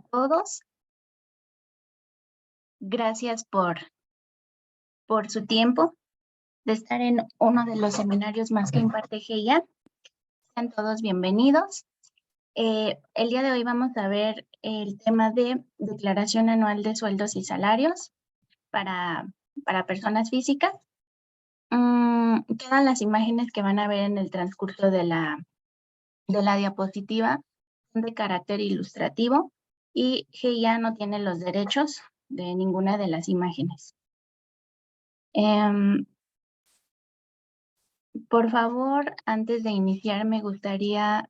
todos. Gracias por su tiempo de estar en uno de los seminarios más que imparte GIA. Sean todos bienvenidos. El día de hoy vamos a ver el tema de declaración anual de sueldos y salarios para personas físicas. Todas las imágenes que van a ver en el transcurso de la diapositiva son de carácter ilustrativo y GIA no tiene los derechos de ninguna de las imágenes. Por favor, antes de iniciar, me gustaría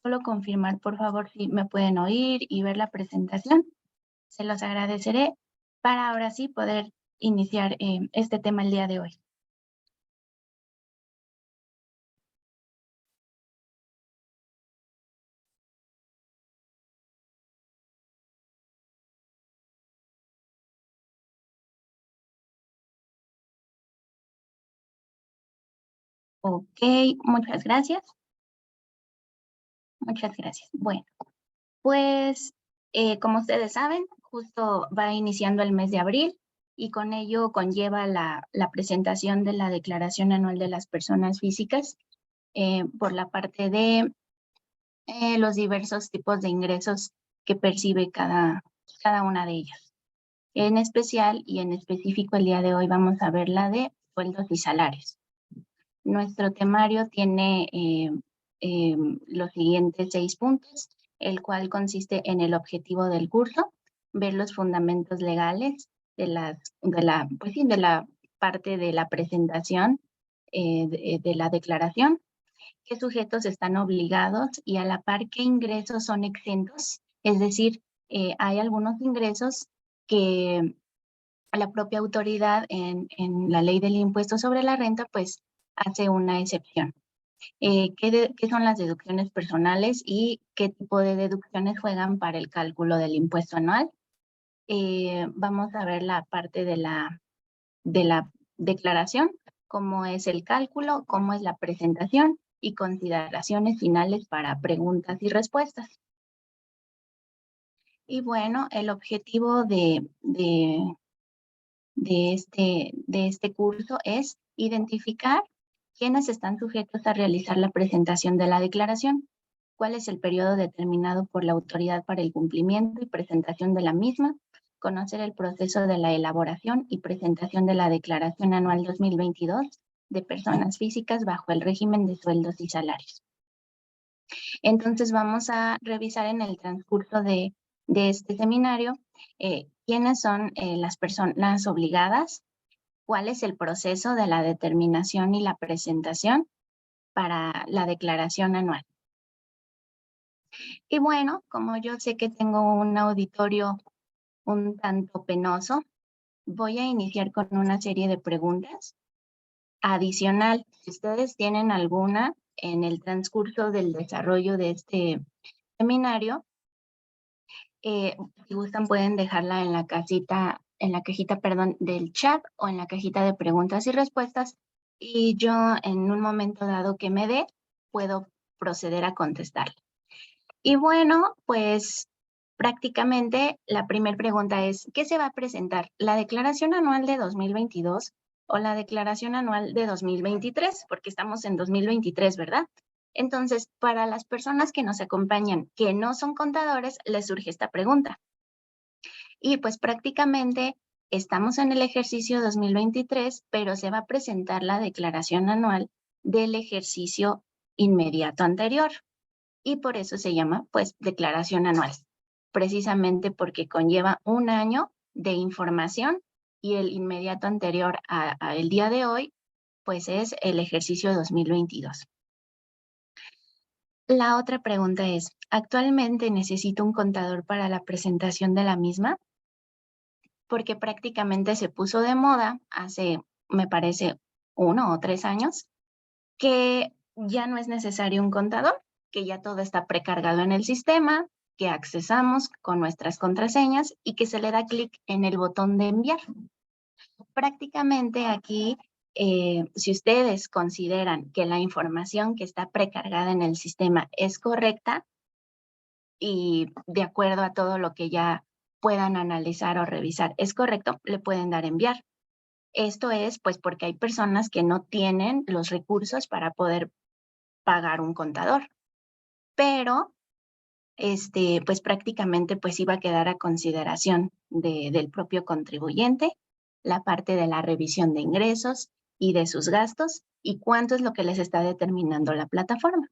solo confirmar, por favor, si me pueden oír y ver la presentación. Se los agradeceré para ahora sí poder iniciar este tema el día de hoy. Ok, muchas gracias. Muchas gracias. Bueno, pues como ustedes saben, justo va iniciando el mes de abril y con ello conlleva la presentación de la Declaración Anual de las Personas Físicas por la parte de los diversos tipos de ingresos que percibe cada una de ellas. En especial y en específico el día de hoy vamos a ver la de sueldos y salarios. Nuestro temario tiene los siguientes 6 puntos, el cual consiste en el objetivo del curso, ver los fundamentos legales de la parte de la presentación de la declaración, qué sujetos están obligados y a la par qué ingresos son exentos, es decir, hay algunos ingresos que la propia autoridad en la ley del impuesto sobre la renta pues hace una excepción. ¿Qué son las deducciones personales y qué tipo de deducciones juegan para el cálculo del impuesto anual? Vamos a ver la parte de la declaración, cómo es el cálculo, cómo es la presentación y consideraciones finales para preguntas y respuestas. Y bueno, el objetivo de este curso es identificar quiénes están sujetos a realizar la presentación de la declaración, cuál es el periodo determinado por la autoridad para el cumplimiento y presentación de la misma, conocer el proceso de la elaboración y presentación de la Declaración Anual 2022 de personas físicas bajo el régimen de sueldos y salarios. Entonces vamos a revisar en el transcurso de este seminario quiénes son las personas obligadas, cuál es el proceso de la determinación y la presentación para la declaración anual. Y bueno, como yo sé que tengo un auditorio un tanto penoso, voy a iniciar con una serie de preguntas. Adicional, si ustedes tienen alguna en el transcurso del desarrollo de este seminario, si gustan pueden dejarla en la cajita, del chat o en la cajita de preguntas y respuestas y yo en un momento dado que me dé, puedo proceder a contestar. Y bueno, pues prácticamente la primera pregunta es, ¿qué se va a presentar? ¿La declaración anual de 2022 o la declaración anual de 2023? Porque estamos en 2023, ¿verdad? Entonces, para las personas que nos acompañan que no son contadores, les surge esta pregunta. Y pues prácticamente estamos en el ejercicio 2023, pero se va a presentar la declaración anual del ejercicio inmediato anterior. Y por eso se llama, pues, declaración anual, precisamente porque conlleva un año de información y el inmediato anterior a el día de hoy, pues es el ejercicio 2022. La otra pregunta es, ¿actualmente necesito un contador para la presentación de la misma? Porque prácticamente se puso de moda hace, me parece, 1 o 3 años, que ya no es necesario un contador, que ya todo está precargado en el sistema, que accesamos con nuestras contraseñas y que se le da clic en el botón de enviar. Prácticamente aquí, si ustedes consideran que la información que está precargada en el sistema es correcta y de acuerdo a todo lo que ya puedan analizar o revisar es correcto, le pueden dar enviar. Esto es pues porque hay personas que no tienen los recursos para poder pagar un contador, pero pues prácticamente pues iba a quedar a consideración del propio contribuyente la parte de la revisión de ingresos y de sus gastos y cuánto es lo que les está determinando la plataforma.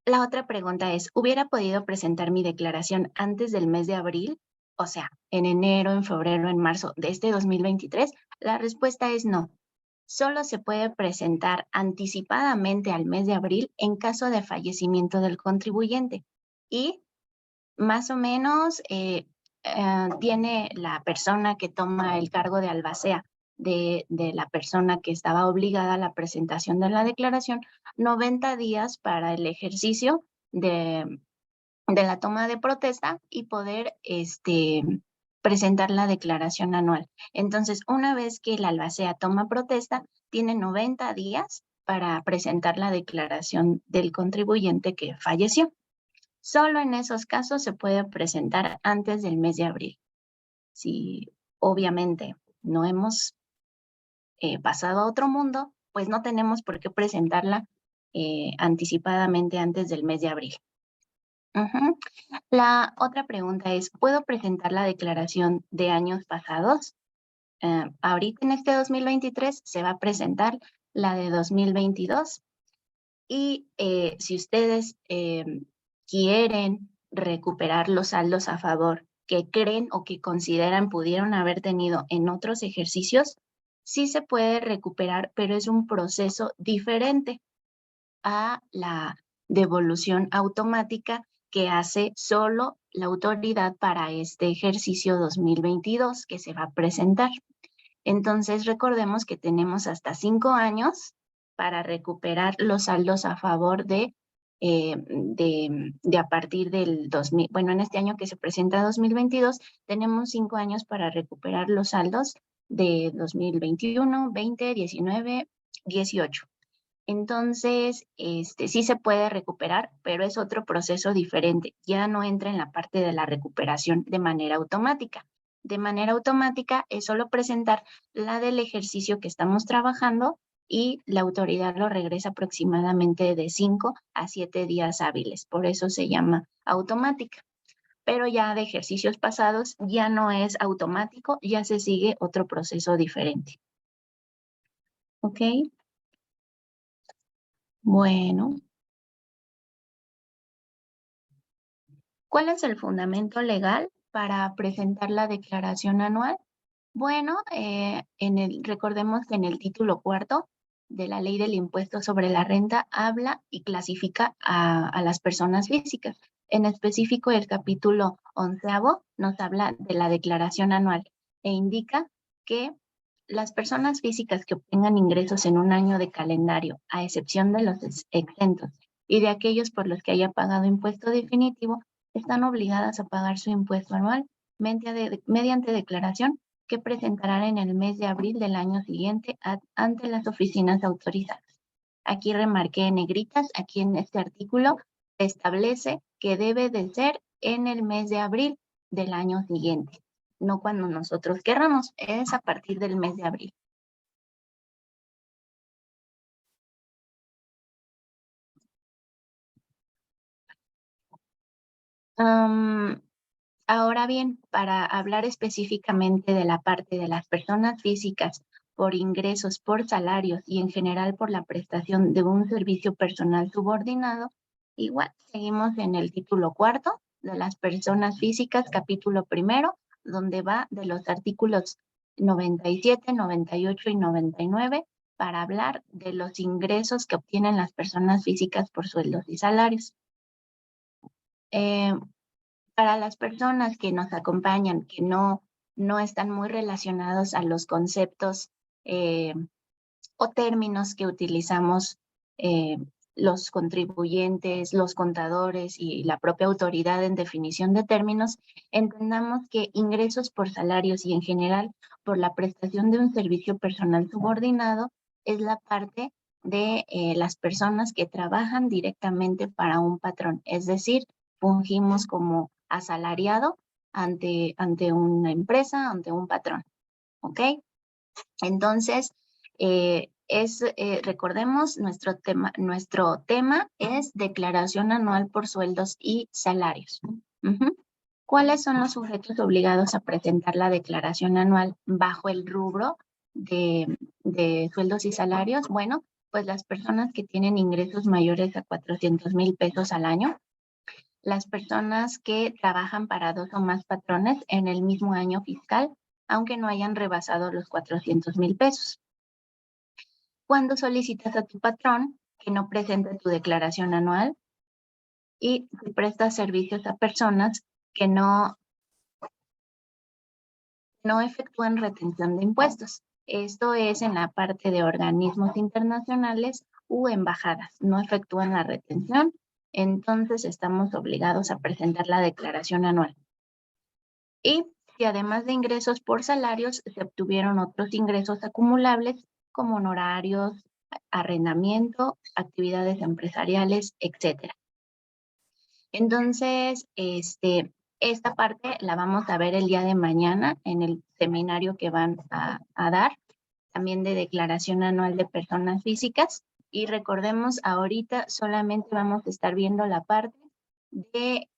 La otra pregunta es, ¿hubiera podido presentar mi declaración antes del mes de abril? O sea, en enero, en febrero, en marzo de este 2023. La respuesta es no. Solo se puede presentar anticipadamente al mes de abril en caso de fallecimiento del contribuyente. Y más o menos tiene la persona que toma el cargo de albacea de la persona que estaba obligada a la presentación de la declaración, 90 días para el ejercicio de la toma de protesta y poder presentar la declaración anual. Entonces, una vez que la albacea toma protesta, tiene 90 días para presentar la declaración del contribuyente que falleció. Solo en esos casos se puede presentar antes del mes de abril. Si obviamente no hemos pasado a otro mundo, pues no tenemos por qué presentarla anticipadamente antes del mes de abril. La otra pregunta es, ¿puedo presentar la declaración de años pasados? Ahorita en este 2023 se va a presentar la de 2022 y si ustedes quieren recuperar los saldos a favor que creen o que consideran pudieron haber tenido en otros ejercicios, sí se puede recuperar, pero es un proceso diferente a la devolución automática que hace solo la autoridad para este ejercicio 2022 que se va a presentar. Entonces, recordemos que tenemos hasta 5 años para recuperar los saldos a favor de a partir del 2000, bueno, en este año que se presenta 2022, tenemos 5 años para recuperar los saldos de 2021, 20, 19, 18. Entonces, sí se puede recuperar, pero es otro proceso diferente. Ya no entra en la parte de la recuperación de manera automática. De manera automática es solo presentar la del ejercicio que estamos trabajando y la autoridad lo regresa aproximadamente de 5 a 7 días hábiles. Por eso se llama automática. Pero ya de ejercicios pasados ya no es automático, ya se sigue otro proceso diferente. ¿Ok? Bueno. ¿Cuál es el fundamento legal para presentar la declaración anual? Bueno, recordemos que en el título cuarto de la Ley del Impuesto sobre la Renta habla y clasifica a las personas físicas. En específico, el capítulo 11º nos habla de la declaración anual e indica que las personas físicas que obtengan ingresos en un año de calendario, a excepción de los exentos y de aquellos por los que haya pagado impuesto definitivo, están obligadas a pagar su impuesto anual mediante declaración que presentarán en el mes de abril del año siguiente ante las oficinas autorizadas. Aquí remarqué en negritas, aquí en este artículo establece que debe de ser en el mes de abril del año siguiente, no cuando nosotros querramos, es a partir del mes de abril. Ahora bien, para hablar específicamente de la parte de las personas físicas por ingresos, por salarios y en general por la prestación de un servicio personal subordinado, igual seguimos en el título cuarto de las personas físicas, capítulo primero, donde va de los artículos 97, 98 y 99 para hablar de los ingresos que obtienen las personas físicas por sueldos y salarios. Para las personas que nos acompañan, que no están muy relacionados a los conceptos o términos que utilizamos los contribuyentes, los contadores y la propia autoridad en definición de términos, entendamos que ingresos por salarios y en general por la prestación de un servicio personal subordinado es la parte de las personas que trabajan directamente para un patrón, es decir, fungimos como asalariado ante una empresa, ante un patrón, ¿ok? Entonces, recordemos, nuestro tema es declaración anual por sueldos y salarios. ¿Cuáles son los sujetos obligados a presentar la declaración anual bajo el rubro de sueldos y salarios? Bueno, pues las personas que tienen ingresos mayores a 400,000 pesos al año, las personas que trabajan para 2 o más patrones en el mismo año fiscal, aunque no hayan rebasado los 400,000 pesos. Cuando solicitas a tu patrón que no presente tu declaración anual y si prestas servicios a personas que no efectúan retención de impuestos. Esto es en la parte de organismos internacionales u embajadas. No efectúan la retención, entonces estamos obligados a presentar la declaración anual. Y si además de ingresos por salarios se obtuvieron otros ingresos acumulables como honorarios, arrendamiento, actividades empresariales, etc. Entonces, esta parte la vamos a ver el día de mañana en el seminario que van a dar, también de declaración anual de personas físicas. Y recordemos, ahorita solamente vamos a estar viendo la parte de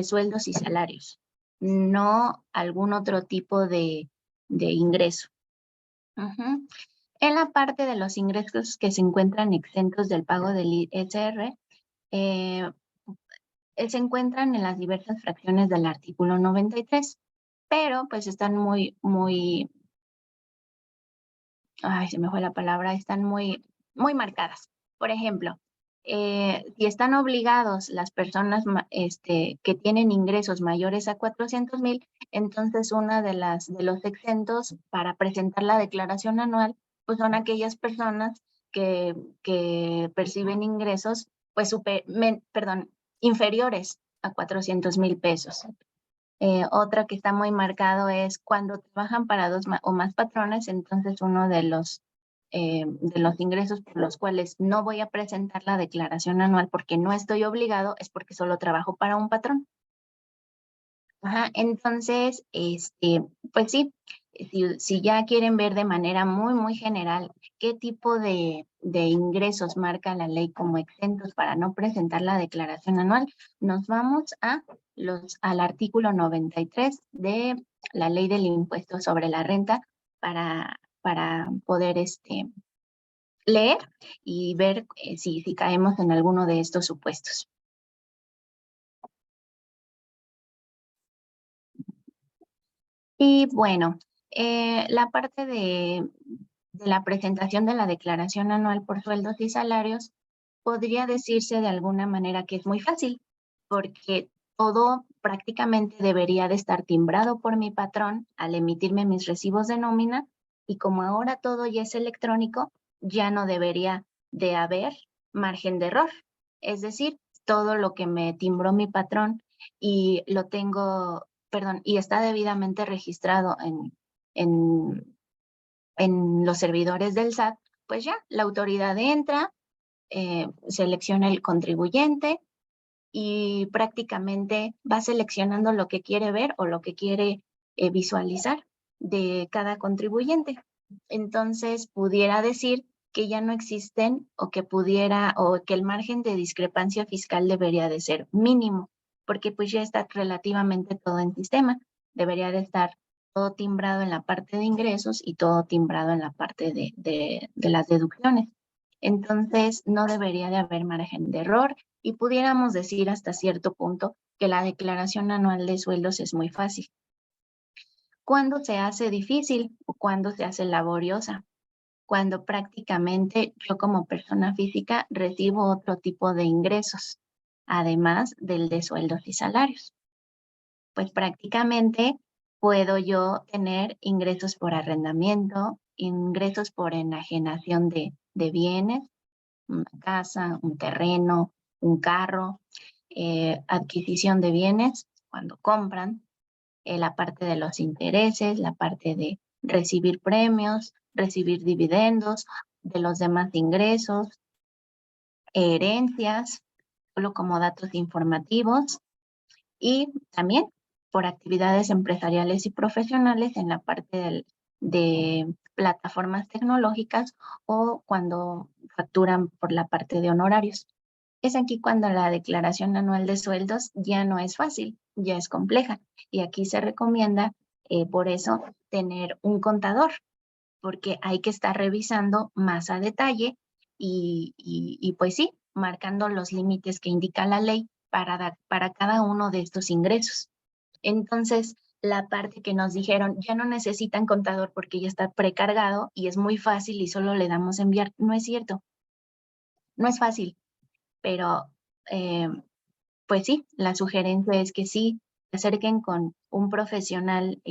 sueldos y salarios, no algún otro tipo de ingreso. En la parte de los ingresos que se encuentran exentos del pago del ISR, se encuentran en las diversas fracciones del artículo 93, pero pues están se me fue la palabra, están muy marcadas. Por ejemplo, si están obligados las personas que tienen ingresos mayores a 400,000, entonces una de los exentos para presentar la declaración anual, pues son aquellas personas que perciben ingresos, pues inferiores a 400,000 pesos. Otra que está muy marcado es cuando trabajan para 2 o más patrones, entonces uno de los ingresos por los cuales no voy a presentar la declaración anual porque no estoy obligado es porque solo trabajo para un patrón. Entonces, pues sí, si ya quieren ver de manera muy general qué tipo de ingresos marca la ley como exentos para no presentar la declaración anual, nos vamos al artículo 93 de la ley del impuesto sobre la renta para poder leer y ver si caemos en alguno de estos supuestos. Y bueno, la parte de la presentación de la declaración anual por sueldos y salarios podría decirse de alguna manera que es muy fácil, porque todo prácticamente debería de estar timbrado por mi patrón al emitirme mis recibos de nómina, y como ahora todo ya es electrónico, ya no debería de haber margen de error. Es decir, todo lo que me timbró mi patrón y lo tengo, y está debidamente registrado en los servidores del SAT, pues ya la autoridad entra, selecciona el contribuyente y prácticamente va seleccionando lo que quiere ver o lo que quiere visualizar de cada contribuyente. Entonces, pudiera decir que ya no existen o que el margen de discrepancia fiscal debería de ser mínimo, porque pues ya está relativamente todo en sistema. Debería de estar todo timbrado en la parte de ingresos y todo timbrado en la parte de las deducciones. Entonces, no debería de haber margen de error y pudiéramos decir hasta cierto punto que la declaración anual de sueldos es muy fácil. ¿Cuándo se hace difícil o cuándo se hace laboriosa? Cuando prácticamente yo como persona física recibo otro tipo de ingresos, además del de sueldos y salarios. Pues prácticamente puedo yo tener ingresos por arrendamiento, ingresos por enajenación de bienes, una casa, un terreno, un carro, adquisición de bienes cuando compran, la parte de los intereses, la parte de recibir premios, recibir dividendos, de los demás ingresos, herencias, solo como datos informativos, y también por actividades empresariales y profesionales en la parte de plataformas tecnológicas o cuando facturan por la parte de honorarios. Es aquí cuando la declaración anual de sueldos ya no es fácil, ya es compleja. Y aquí se recomienda, por eso, tener un contador, porque hay que estar revisando más a detalle y pues sí, marcando los límites que indica la ley para cada uno de estos ingresos. Entonces, la parte que nos dijeron, ya no necesitan contador porque ya está precargado y es muy fácil y solo le damos enviar, no es cierto, no es fácil, pero pues sí, la sugerencia es que sí se acerquen con un profesional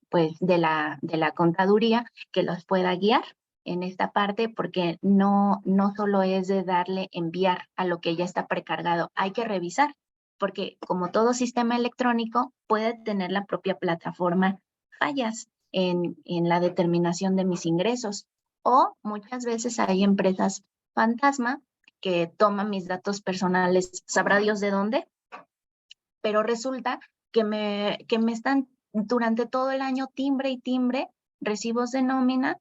pues de la contaduría que los pueda guiar en esta parte, porque no solo es de darle enviar a lo que ya está precargado, hay que revisar, porque como todo sistema electrónico puede tener la propia plataforma fallas en la determinación de mis ingresos, o muchas veces hay empresas fantasma que toman mis datos personales, sabrá Dios de dónde, pero resulta que me están durante todo el año timbre y timbre recibos de nómina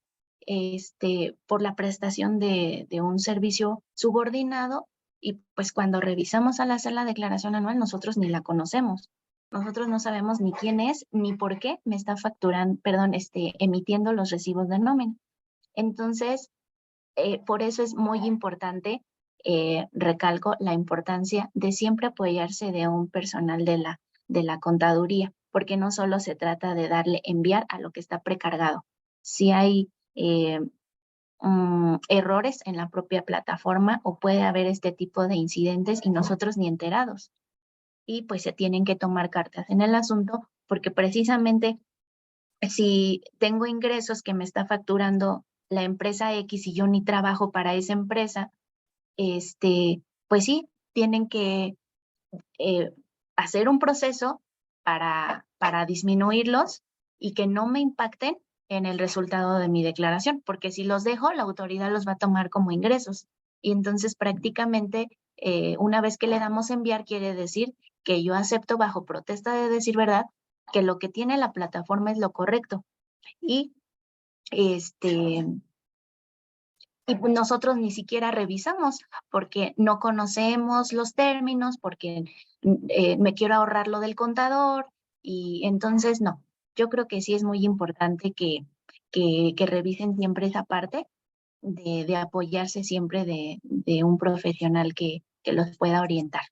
por la prestación de un servicio subordinado, y pues cuando revisamos al hacer la declaración anual nosotros ni la conocemos. Nosotros no sabemos ni quién es ni por qué me está facturando, perdón, emitiendo los recibos de nómina. Entonces, por eso es muy importante, recalco la importancia de siempre apoyarse de un personal de la contaduría, porque no solo se trata de darle enviar a lo que está precargado. Si hay errores en la propia plataforma o puede haber este tipo de incidentes y nosotros ni enterados. Y pues se tienen que tomar cartas en el asunto, porque precisamente si tengo ingresos que me está facturando la empresa X y yo ni trabajo para esa empresa, pues sí, tienen que eh, hacer un proceso para disminuirlos y que no me impacten en el resultado de mi declaración, porque si los dejo, la autoridad los va a tomar como ingresos. Y entonces prácticamente una vez que le damos enviar, quiere decir que yo acepto bajo protesta de decir verdad que lo que tiene la plataforma es lo correcto. Y este y nosotros ni siquiera revisamos porque no conocemos los términos, porque me quiero ahorrar lo del contador, y entonces no. Yo creo que sí es muy importante que revisen siempre esa parte de apoyarse siempre de un profesional que los pueda orientar.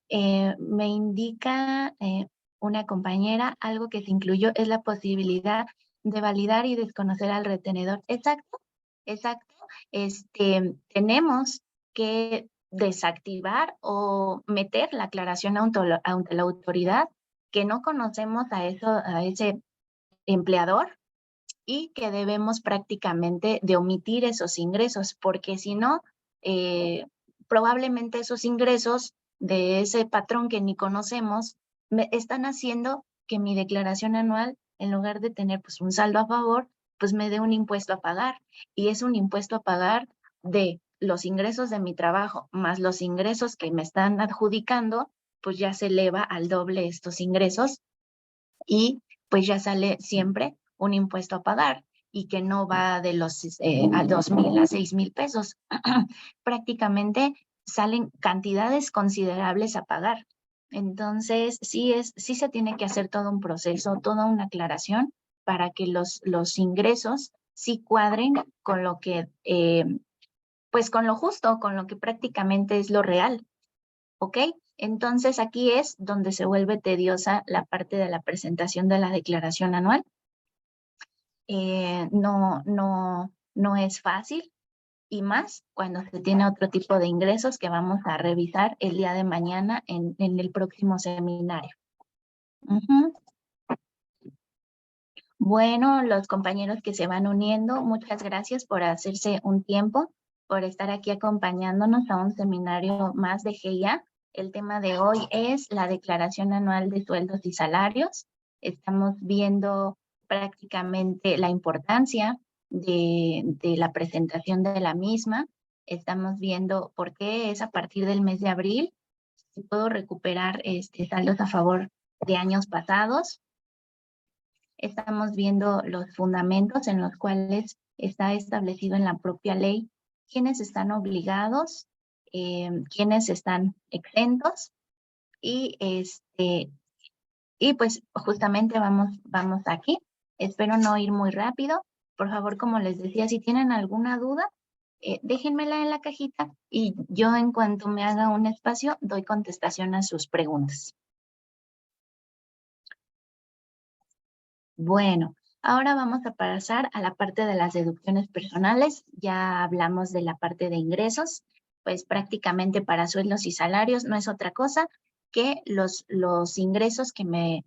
Me indica una compañera, algo que se incluyó es la posibilidad de validar y desconocer al retenedor. Exacto, exacto. Tenemos que desactivar o meter la aclaración ante la autoridad que no conocemos a ese empleador y que debemos prácticamente de omitir esos ingresos, porque si no, probablemente esos ingresos de ese patrón que ni conocemos me están haciendo que mi declaración anual, en lugar de tener pues un saldo a favor, pues me dé un impuesto a pagar, y es un impuesto a pagar de los ingresos de mi trabajo más los ingresos que me están adjudicando, pues ya se eleva al doble estos ingresos, y pues ya sale siempre un impuesto a pagar, y que no va de los a 2,000 a 6,000 pesos. Prácticamente salen cantidades considerables a pagar. Entonces, sí se tiene que hacer todo un proceso, toda una aclaración para que los ingresos sí cuadren con lo que, pues con lo justo, con lo que prácticamente es lo real. ¿Ok? Entonces aquí es donde se vuelve tediosa la parte de la presentación de la declaración anual. No es fácil, y más cuando se tiene otro tipo de ingresos que vamos a revisar el día de mañana en el próximo seminario. Bueno, los compañeros que se van uniendo, muchas gracias por hacerse un tiempo, por estar aquí acompañándonos a un seminario más de GIA. El tema de hoy es la declaración anual de sueldos y salarios. Estamos viendo prácticamente la importancia de la presentación de la misma. Estamos viendo por qué es a partir del mes de abril. Si puedo recuperar saldos a favor de años pasados. Estamos viendo los fundamentos en los cuales está establecido en la propia ley quiénes están obligados, quiénes están exentos y pues justamente vamos aquí. Espero no ir muy rápido. Por favor, como les decía, si tienen alguna duda, déjenmela en la cajita y yo en cuanto me haga un espacio doy contestación a sus preguntas. Bueno, ahora vamos a pasar a la parte de las deducciones personales. Ya hablamos de la parte de ingresos, pues prácticamente para sueldos y salarios no es otra cosa que los ingresos que me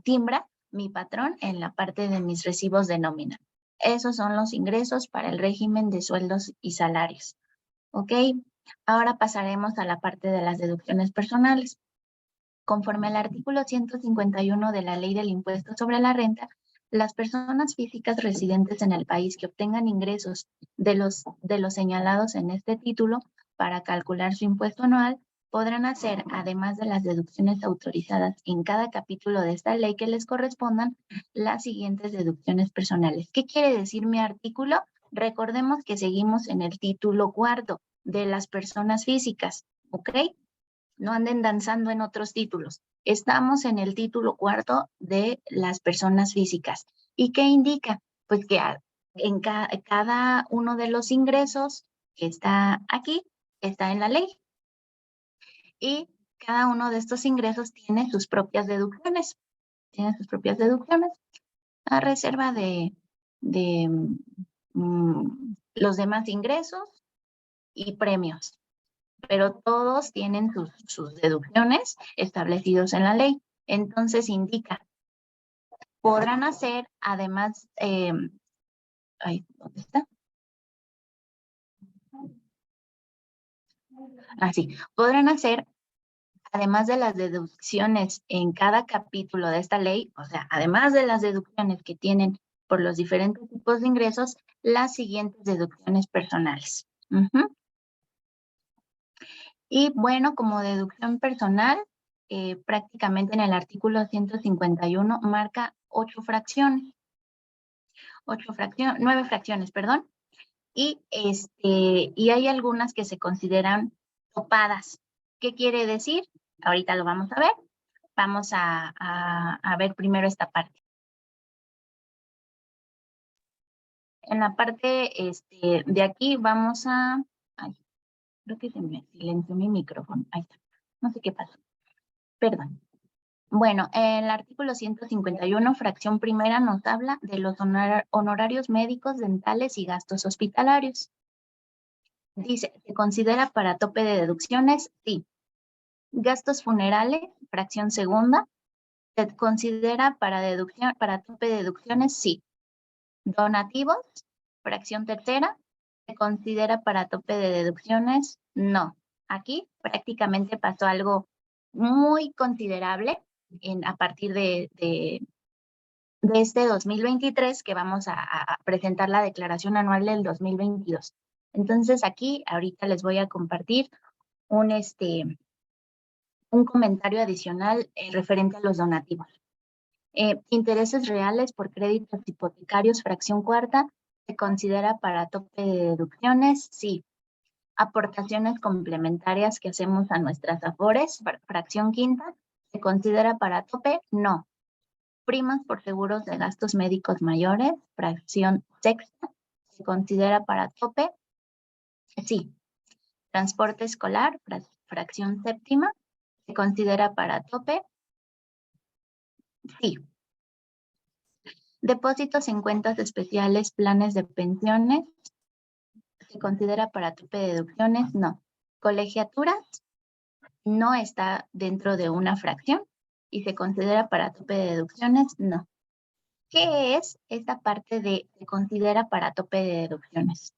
timbra mi patrón en la parte de mis recibos de nómina. Esos son los ingresos para el régimen de sueldos y salarios. ¿Ok? Ahora pasaremos a la parte de las deducciones personales. Conforme al artículo 151 de la Ley del Impuesto sobre la Renta, las personas físicas residentes en el país que obtengan ingresos de los señalados en este título para calcular su impuesto anual podrán hacer, además de las deducciones autorizadas en cada capítulo de esta ley que les correspondan, las siguientes deducciones personales. ¿Qué quiere decir mi artículo? Recordemos que seguimos en el título cuarto de las personas físicas, ¿ok? No anden danzando en otros títulos. Estamos en el título cuarto de las personas físicas. ¿Y qué indica? Pues que en cada uno de los ingresos que está aquí, está en la ley. Y cada uno de estos ingresos tiene sus propias deducciones. Tiene sus propias deducciones a reserva de los demás ingresos y premios. Pero todos tienen sus deducciones establecidos en la ley. Entonces indica, podrán hacer además, ¿dónde está? Así, podrán hacer, además de las deducciones en cada capítulo de esta ley, o sea, además de las deducciones que tienen por los diferentes tipos de ingresos, las siguientes deducciones personales. Y bueno, como deducción personal, prácticamente en el artículo 151 marca 9 fracciones, perdón. Y hay algunas que se consideran topadas. ¿Qué quiere decir? Ahorita lo vamos a ver. Vamos a ver primero esta parte. En la parte de aquí vamos a... Ay, creo que se me silenció mi micrófono. Ahí está. No sé qué pasó. Perdón. Bueno, el artículo 151, fracción primera, nos habla de los honorarios médicos, dentales y gastos hospitalarios. Dice, ¿se considera para tope de deducciones? Sí. Gastos funerales, fracción segunda, ¿se considera para tope de deducciones? Sí. Donativos, fracción tercera, ¿se considera para tope de deducciones? No. Aquí prácticamente pasó algo muy considerable a partir de este 2023 que vamos a presentar la declaración anual del 2022. Entonces aquí ahorita les voy a compartir un comentario adicional referente a los donativos. Intereses reales por créditos hipotecarios, fracción cuarta, ¿se considera para tope de deducciones? Sí. Aportaciones complementarias que hacemos a nuestras afores, fracción quinta, ¿se considera para tope? No. Primas por seguros de gastos médicos mayores, fracción sexta, ¿se considera para tope? Sí. Transporte escolar, fracción séptima, ¿se considera para tope? Sí. Depósitos en cuentas especiales, planes de pensiones, ¿se considera para tope de deducciones? No. Colegiaturas no está dentro de una fracción y se considera para tope de deducciones, no. ¿Qué es esta parte de se considera para tope de deducciones?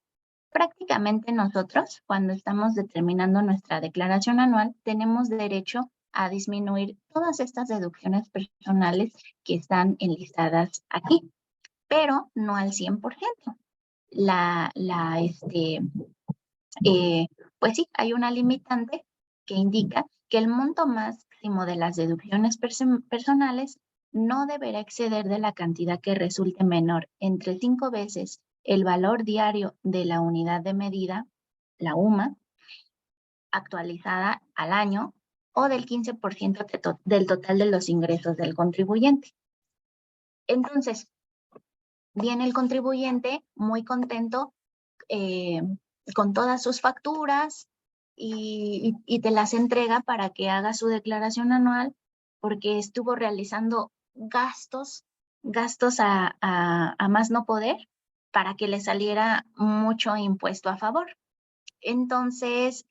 Prácticamente nosotros, cuando estamos determinando nuestra declaración anual, tenemos derecho a disminuir todas estas deducciones personales que están enlistadas aquí, pero no al 100%. Pues sí, hay una limitante que indica que el monto máximo de las deducciones personales no deberá exceder de la cantidad que resulte menor entre 5 veces el valor diario de la unidad de medida, la UMA, actualizada al año, o del 15% del total de los ingresos del contribuyente. Entonces, viene el contribuyente muy contento con todas sus facturas y te las entrega para que haga su declaración anual, porque estuvo realizando gastos a más no poder para que le saliera mucho impuesto a favor. Entonces,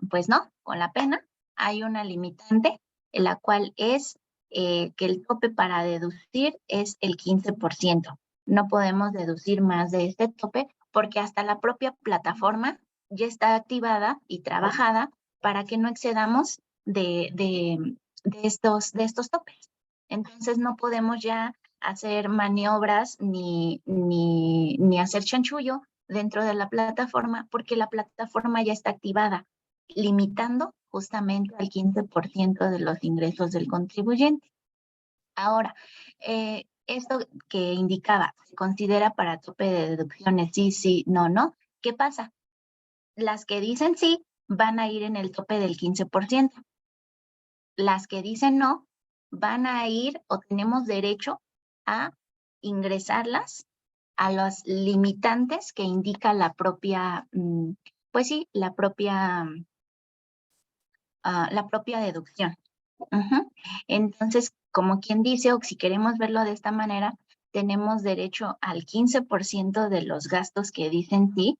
pues no, con la pena hay una limitante, en la cual es que el tope para deducir es el 15%. No podemos deducir más de este tope porque hasta la propia plataforma ya está activada y trabajada para que no excedamos de estos topes. Entonces no podemos ya hacer maniobras ni hacer chanchullo dentro de la plataforma porque la plataforma ya está activada, limitando justamente al 15% de los ingresos del contribuyente. Ahora, esto que indicaba, se considera para tope de deducciones sí, sí, no, no. ¿Qué pasa? Las que dicen sí van a ir en el tope del 15%. Las que dicen no van a ir o tenemos derecho a ingresarlas a los limitantes que indica la propia, pues sí, la propia deducción. Entonces, como quien dice, o si queremos verlo de esta manera, tenemos derecho al 15% de los gastos que dicen sí,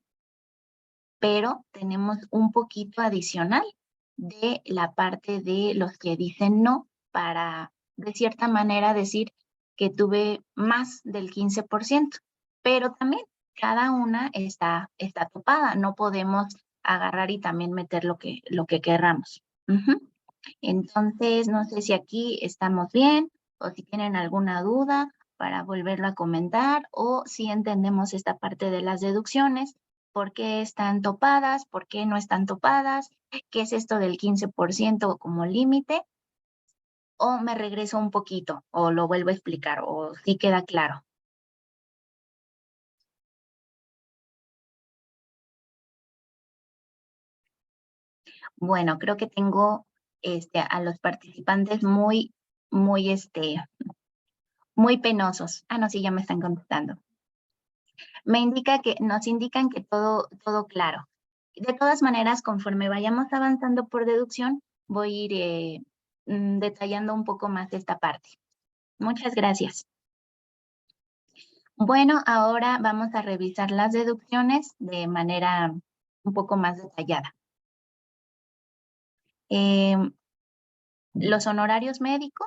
pero tenemos un poquito adicional de la parte de los que dicen no, para de cierta manera decir que tuve más del 15%, pero también cada una está topada, no podemos agarrar y también meter lo que querramos. Entonces, no sé si aquí estamos bien o si tienen alguna duda para volverlo a comentar o si entendemos esta parte de las deducciones, por qué están topadas, por qué no están topadas, qué es esto del 15% como límite, o me regreso un poquito o lo vuelvo a explicar o sí queda claro. Bueno, creo que tengo a los participantes muy penosos. Ah, no, sí, ya me están contestando. Nos indican que todo claro. De todas maneras, conforme vayamos avanzando por deducción, voy a ir detallando un poco más esta parte. Muchas gracias. Bueno, ahora vamos a revisar las deducciones de manera un poco más detallada. Los honorarios médicos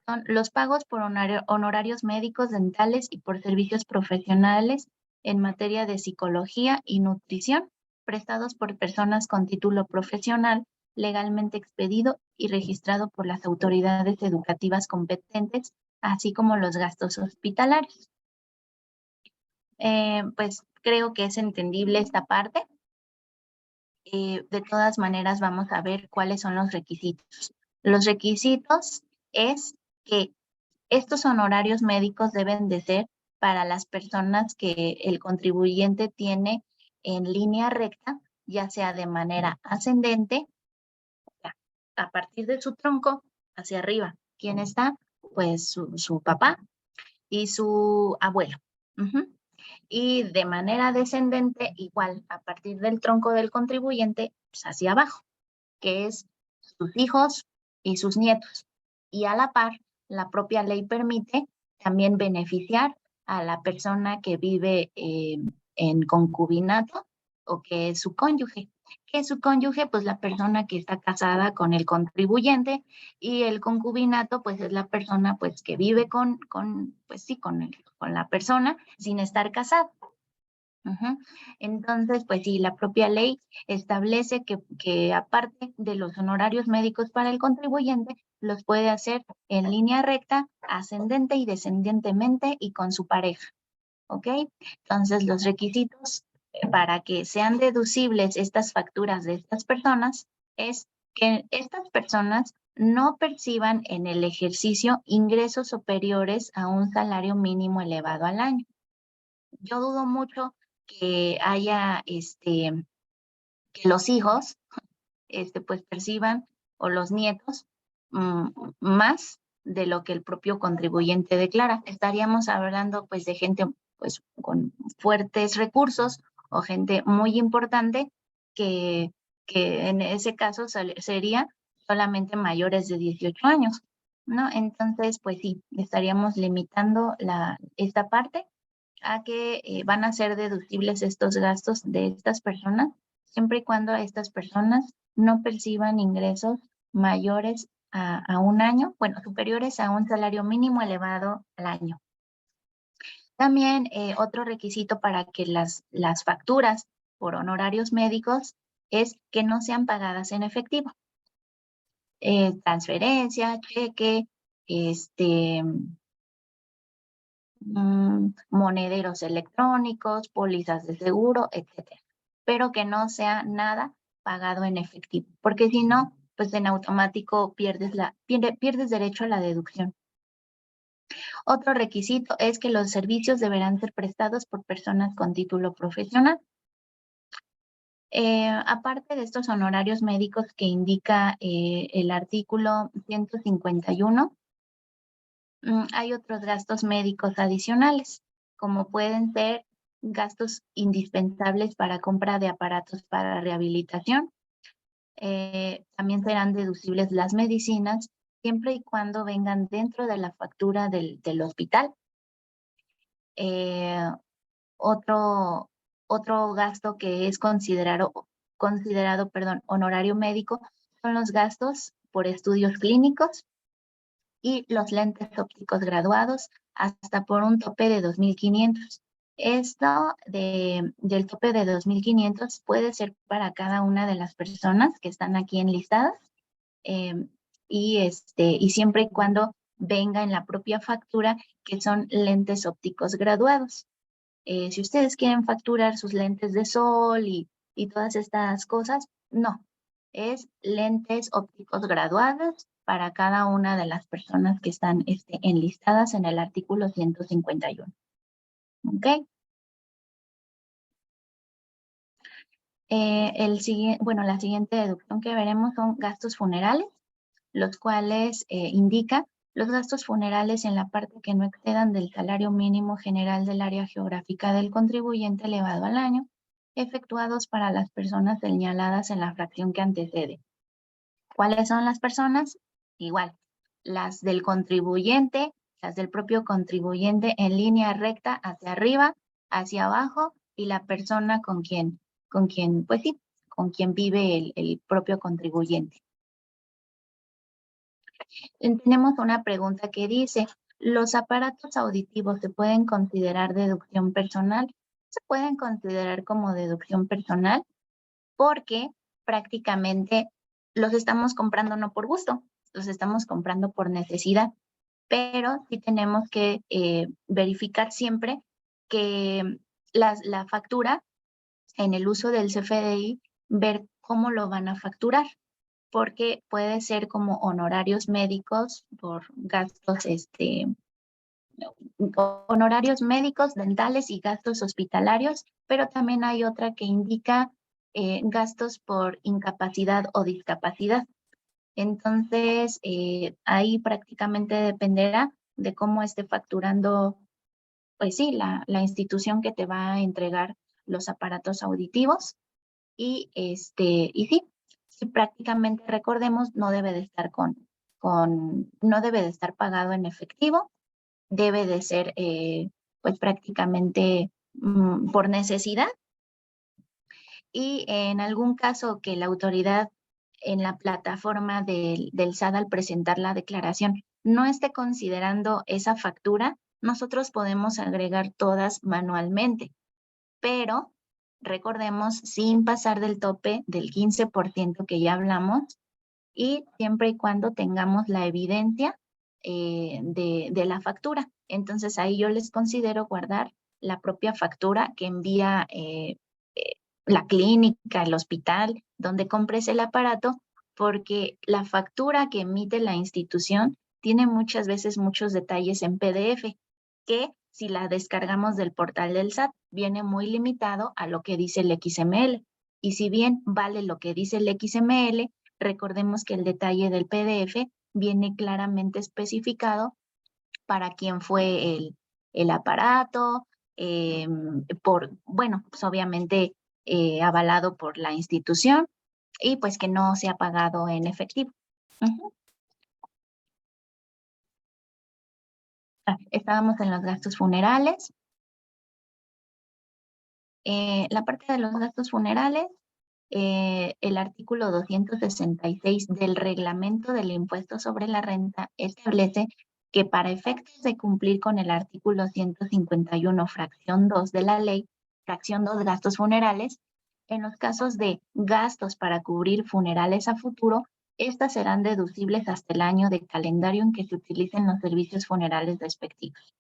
son los pagos por honorarios médicos, dentales y por servicios profesionales en materia de psicología y nutrición prestados por personas con título profesional legalmente expedido y registrado por las autoridades educativas competentes, así como los gastos hospitalarios. Pues creo que es entendible esta parte. De todas maneras, vamos a ver cuáles son los requisitos. Los requisitos es que estos honorarios médicos deben de ser para las personas que el contribuyente tiene en línea recta, ya sea de manera ascendente, a partir de su tronco hacia arriba. ¿Quién está? Pues su papá y su abuelo. Y de manera descendente, igual, a partir del tronco del contribuyente, pues hacia abajo, que es sus hijos y sus nietos. Y a la par, la propia ley permite también beneficiar a la persona que vive en concubinato o que es su cónyuge. ¿Qué es su cónyuge? Pues la persona que está casada con el contribuyente, y el concubinato pues es la persona pues que vive con la persona sin estar casado. Ujú. Entonces, pues sí, la propia ley establece que aparte de los honorarios médicos para el contribuyente, los puede hacer en línea recta, ascendente y descendientemente y con su pareja, ¿ok? Entonces, los requisitos para que sean deducibles estas facturas de estas personas es que estas personas no perciban en el ejercicio ingresos superiores a un salario mínimo elevado al año. Yo dudo mucho que haya, que los hijos, pues perciban o los nietos mm, más de lo que el propio contribuyente declara. Estaríamos hablando pues de gente pues con fuertes recursos o gente muy importante que, que en ese caso sería solamente mayores de 18 años, ¿no? Entonces, pues sí, estaríamos limitando esta parte a que van a ser deducibles estos gastos de estas personas, siempre y cuando estas personas no perciban ingresos mayores a un año, bueno, superiores a un salario mínimo elevado al año. También otro requisito para que las facturas por honorarios médicos es que no sean pagadas en efectivo. Transferencia, cheque, este, monederos electrónicos, pólizas de seguro, etcétera. Pero que no sea nada pagado en efectivo, porque si no, pues en automático pierdes derecho a la deducción. Otro requisito es que los servicios deberán ser prestados por personas con título profesional. Aparte de estos honorarios médicos que indica el artículo 151, hay otros gastos médicos adicionales, como pueden ser gastos indispensables para compra de aparatos para rehabilitación. También serán deducibles las medicinas siempre y cuando vengan dentro de la factura del hospital. Eh, otro gasto que es considerado, honorario médico son los gastos por estudios clínicos y los lentes ópticos graduados hasta por un tope de 2,500. Esto del tope de 2,500 puede ser para cada una de las personas que están aquí enlistadas eh, y siempre y cuando venga en la propia factura que son lentes ópticos graduados. Si ustedes quieren facturar sus lentes de sol y todas estas cosas, no, es lentes ópticos graduados para cada una de las personas que están enlistadas en el artículo 151. ¿Ok? La siguiente deducción que veremos son gastos funerales, los cuales indica los gastos funerales en la parte que no excedan del salario mínimo general del área geográfica del contribuyente elevado al año, efectuados para las personas señaladas en la fracción que antecede. ¿Cuáles son las personas? Igual, las del contribuyente, las del propio contribuyente en línea recta hacia arriba, hacia abajo, y la persona pues sí, con quien vive el propio contribuyente. Tenemos una pregunta que dice, ¿los aparatos auditivos se pueden considerar deducción personal? Se pueden considerar como deducción personal porque prácticamente los estamos comprando no por gusto, los estamos comprando por necesidad, pero sí tenemos que verificar siempre que la factura en el uso del CFDI, ver cómo lo van a facturar porque puede ser como honorarios médicos por gastos, honorarios médicos, dentales y gastos hospitalarios, pero también hay otra que indica gastos por incapacidad o discapacidad. Entonces, ahí prácticamente dependerá de cómo esté facturando, pues sí, la institución que te va a entregar los aparatos auditivos y sí, sí, prácticamente recordemos, no debe de estar no debe de estar pagado en efectivo, debe de ser pues prácticamente por necesidad y en algún caso que la autoridad en la plataforma del SAT al presentar la declaración no esté considerando esa factura, nosotros podemos agregar todas manualmente. pero recordemos sin pasar del tope del 15% que ya hablamos, y siempre y cuando tengamos la evidencia de la factura. Entonces ahí yo les considero guardar la propia factura que envía la clínica, el hospital, donde compres el aparato, porque la factura que emite la institución tiene muchas veces muchos detalles en PDF, que si la descargamos del portal del SAT, viene muy limitado a lo que dice el XML. Y si bien vale lo que dice el XML, recordemos que el detalle del PDF viene claramente especificado para quién fue el aparato, bueno, pues obviamente avalado por la institución y pues que no se ha pagado en efectivo. Estábamos en los gastos funerales. La parte de los gastos funerales, el artículo 266 del reglamento del impuesto sobre la renta establece que para efectos de cumplir con el artículo 151, fracción 2 de la ley, fracción 2, gastos funerales, en los casos de gastos para cubrir funerales a futuro, estas serán deducibles hasta el año de calendario en que se utilicen los servicios funerales respectivos.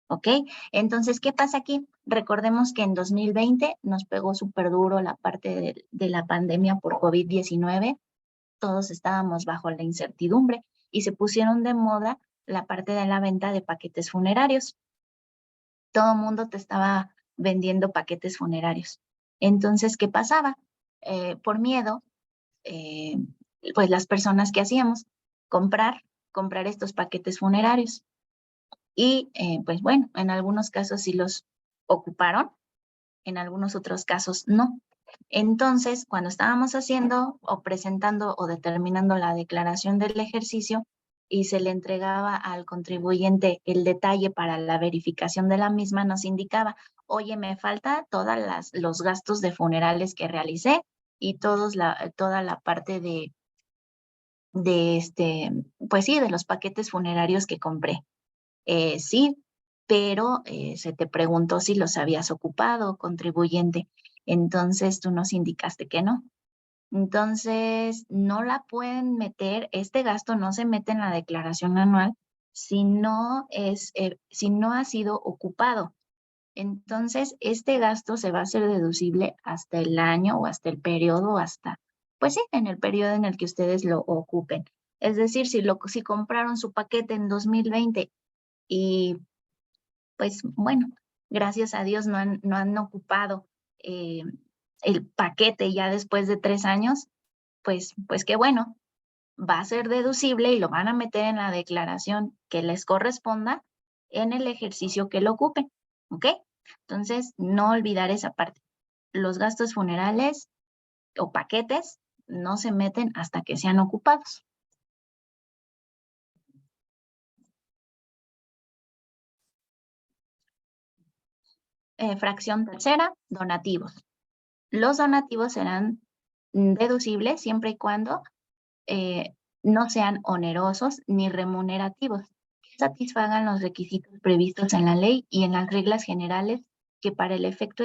¿Ok? Entonces, ¿qué pasa aquí? Recordemos que en 2020 nos pegó súper duro la parte de la pandemia por COVID-19. Todos estábamos bajo la incertidumbre y se pusieron de moda la parte de la venta de paquetes funerarios. Todo el mundo te estaba vendiendo paquetes funerarios. Entonces, ¿qué pasaba? Por miedo, pues las personas que hacíamos, comprar estos paquetes funerarios. Y pues bueno, en algunos casos sí los ocuparon, en algunos otros casos no. Entonces, cuando estábamos haciendo o presentando o determinando la declaración del ejercicio y se le entregaba al contribuyente el detalle para la verificación de la misma, nos indicaba, oye, me falta todos los gastos de funerales que realicé y toda la parte pues sí, de los paquetes funerarios que compré. Sí, pero se te preguntó si los habías ocupado, contribuyente. Entonces tú nos indicaste que no. Entonces no la pueden meter, este gasto no se mete en la declaración anual si si no ha sido ocupado. Entonces este gasto se va a hacer deducible hasta el año o hasta el periodo, pues sí, en el periodo en el que ustedes lo ocupen. Es decir, si compraron su paquete en 2020 y pues bueno, gracias a Dios no han ocupado eh, el paquete ya después de 3 años, pues qué bueno, va a ser deducible y lo van a meter en la declaración que les corresponda en el ejercicio que lo ocupen, ¿ok? Entonces, no olvidar esa parte. Los gastos funerales o paquetes no se meten hasta que sean ocupados. Fracción tercera, donativos. Los donativos serán deducibles siempre y cuando no sean onerosos ni remunerativos, que satisfagan los requisitos previstos en la ley y en las reglas generales que para el efecto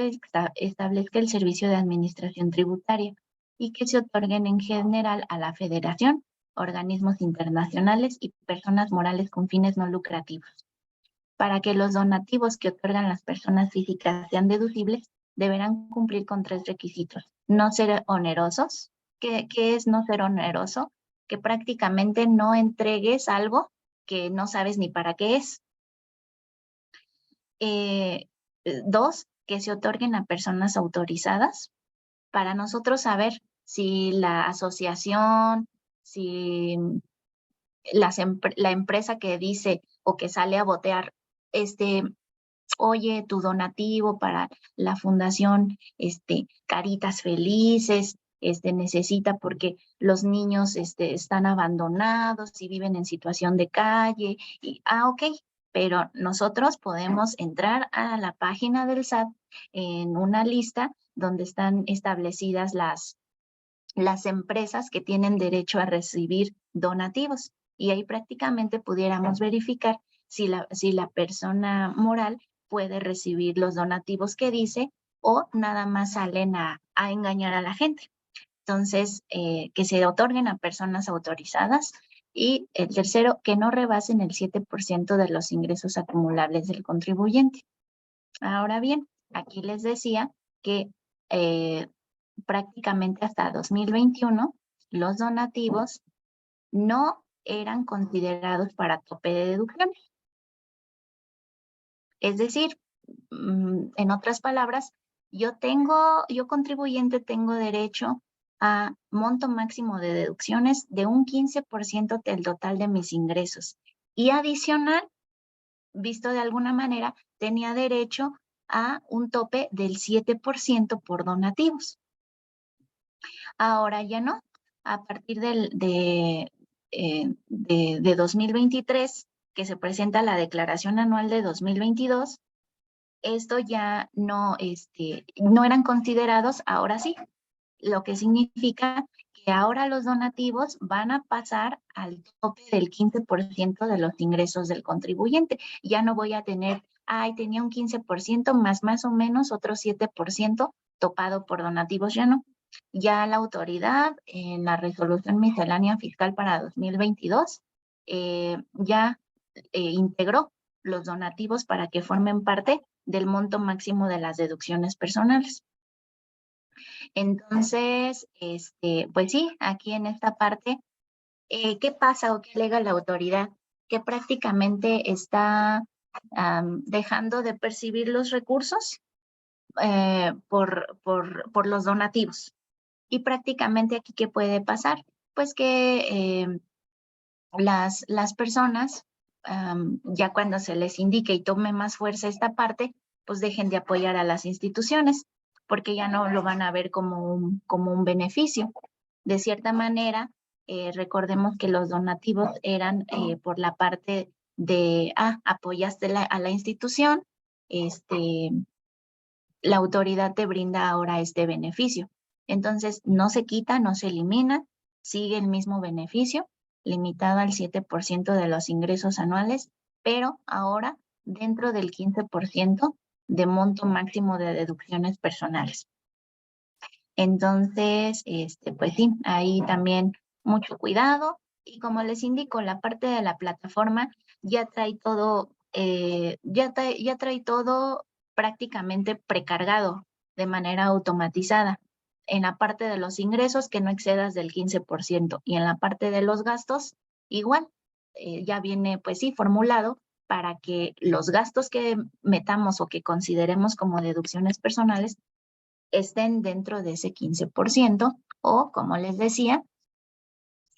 establezca el Servicio de Administración Tributaria y que se otorguen en general a la Federación, organismos internacionales y personas morales con fines no lucrativos. Para que los donativos que otorgan las personas físicas sean deducibles, deberán cumplir con 3 requisitos. No ser onerosos. ¿Qué es no ser oneroso? Que prácticamente no entregues algo que no sabes ni para qué es. 2, que se otorguen a personas autorizadas. Para nosotros saber si la asociación, si la empresa que dice o que sale a botear, oye, tu donativo para la fundación, Caritas Felices, necesita porque los niños, están abandonados y viven en situación de calle, ok, pero nosotros podemos entrar a la página del SAT en una lista donde están establecidas las empresas que tienen derecho a recibir donativos y ahí prácticamente pudiéramos verificar si la persona moral puede recibir los donativos que dice o nada más salen a engañar a la gente. Entonces, que se otorguen a personas autorizadas. Y el tercero, que no rebasen el 7% de los ingresos acumulables del contribuyente. Ahora bien, aquí les decía que prácticamente hasta 2021 los donativos no eran considerados para tope de deducciones. Es decir, en otras palabras, yo contribuyente tengo derecho a monto máximo de deducciones de un 15% del total de mis ingresos. Y adicional, visto de alguna manera, tenía derecho a un tope del 7% por donativos. Ahora ya no. A partir de 2023, que se presenta la declaración anual de 2022, esto ya no eran considerados, ahora sí, lo que significa que ahora los donativos van a pasar al tope del 15% de los ingresos del contribuyente. Ya no voy a tener, tenía un 15% más o menos otro 7% topado por donativos, ya no. Ya la autoridad en la resolución miscelánea fiscal para 2022 ya integró los donativos para que formen parte del monto máximo de las deducciones personales. Entonces, pues sí, aquí en esta parte, ¿qué pasa o qué alega la autoridad? Que prácticamente está dejando de percibir los recursos por los donativos. Y prácticamente aquí, ¿qué puede pasar? Pues que las personas, ya cuando se les indique y tome más fuerza esta parte, pues dejen de apoyar a las instituciones, porque ya no lo van a ver como un beneficio. De cierta manera, recordemos que los donativos eran por la parte de, apoyaste a la institución, la autoridad te brinda ahora este beneficio. Entonces, no se quita, no se elimina, sigue el mismo beneficio, limitado al 7% de los ingresos anuales, pero ahora dentro del 15% de monto máximo de deducciones personales. Entonces, pues sí, ahí también mucho cuidado. Y como les indico, la parte de la plataforma ya trae todo, ya trae todo prácticamente precargado de manera automatizada. En la parte de los ingresos, que no excedas del 15%. Y en la parte de los gastos, igual, ya viene, pues sí, formulado para que los gastos que metamos o que consideremos como deducciones personales estén dentro de ese 15%, o, como les decía,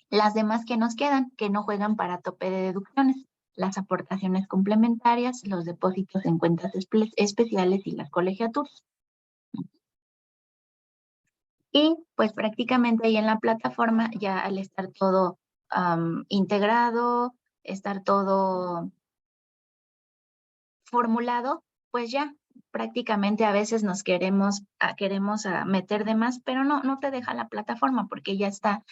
las demás que nos quedan, que no juegan para tope de deducciones, las aportaciones complementarias, los depósitos en cuentas especiales y las colegiaturas. Y pues prácticamente ahí en la plataforma, ya al estar todo integrado, estar todo formulado, pues ya prácticamente a veces nos queremos meter de más, pero no te deja la plataforma porque ya está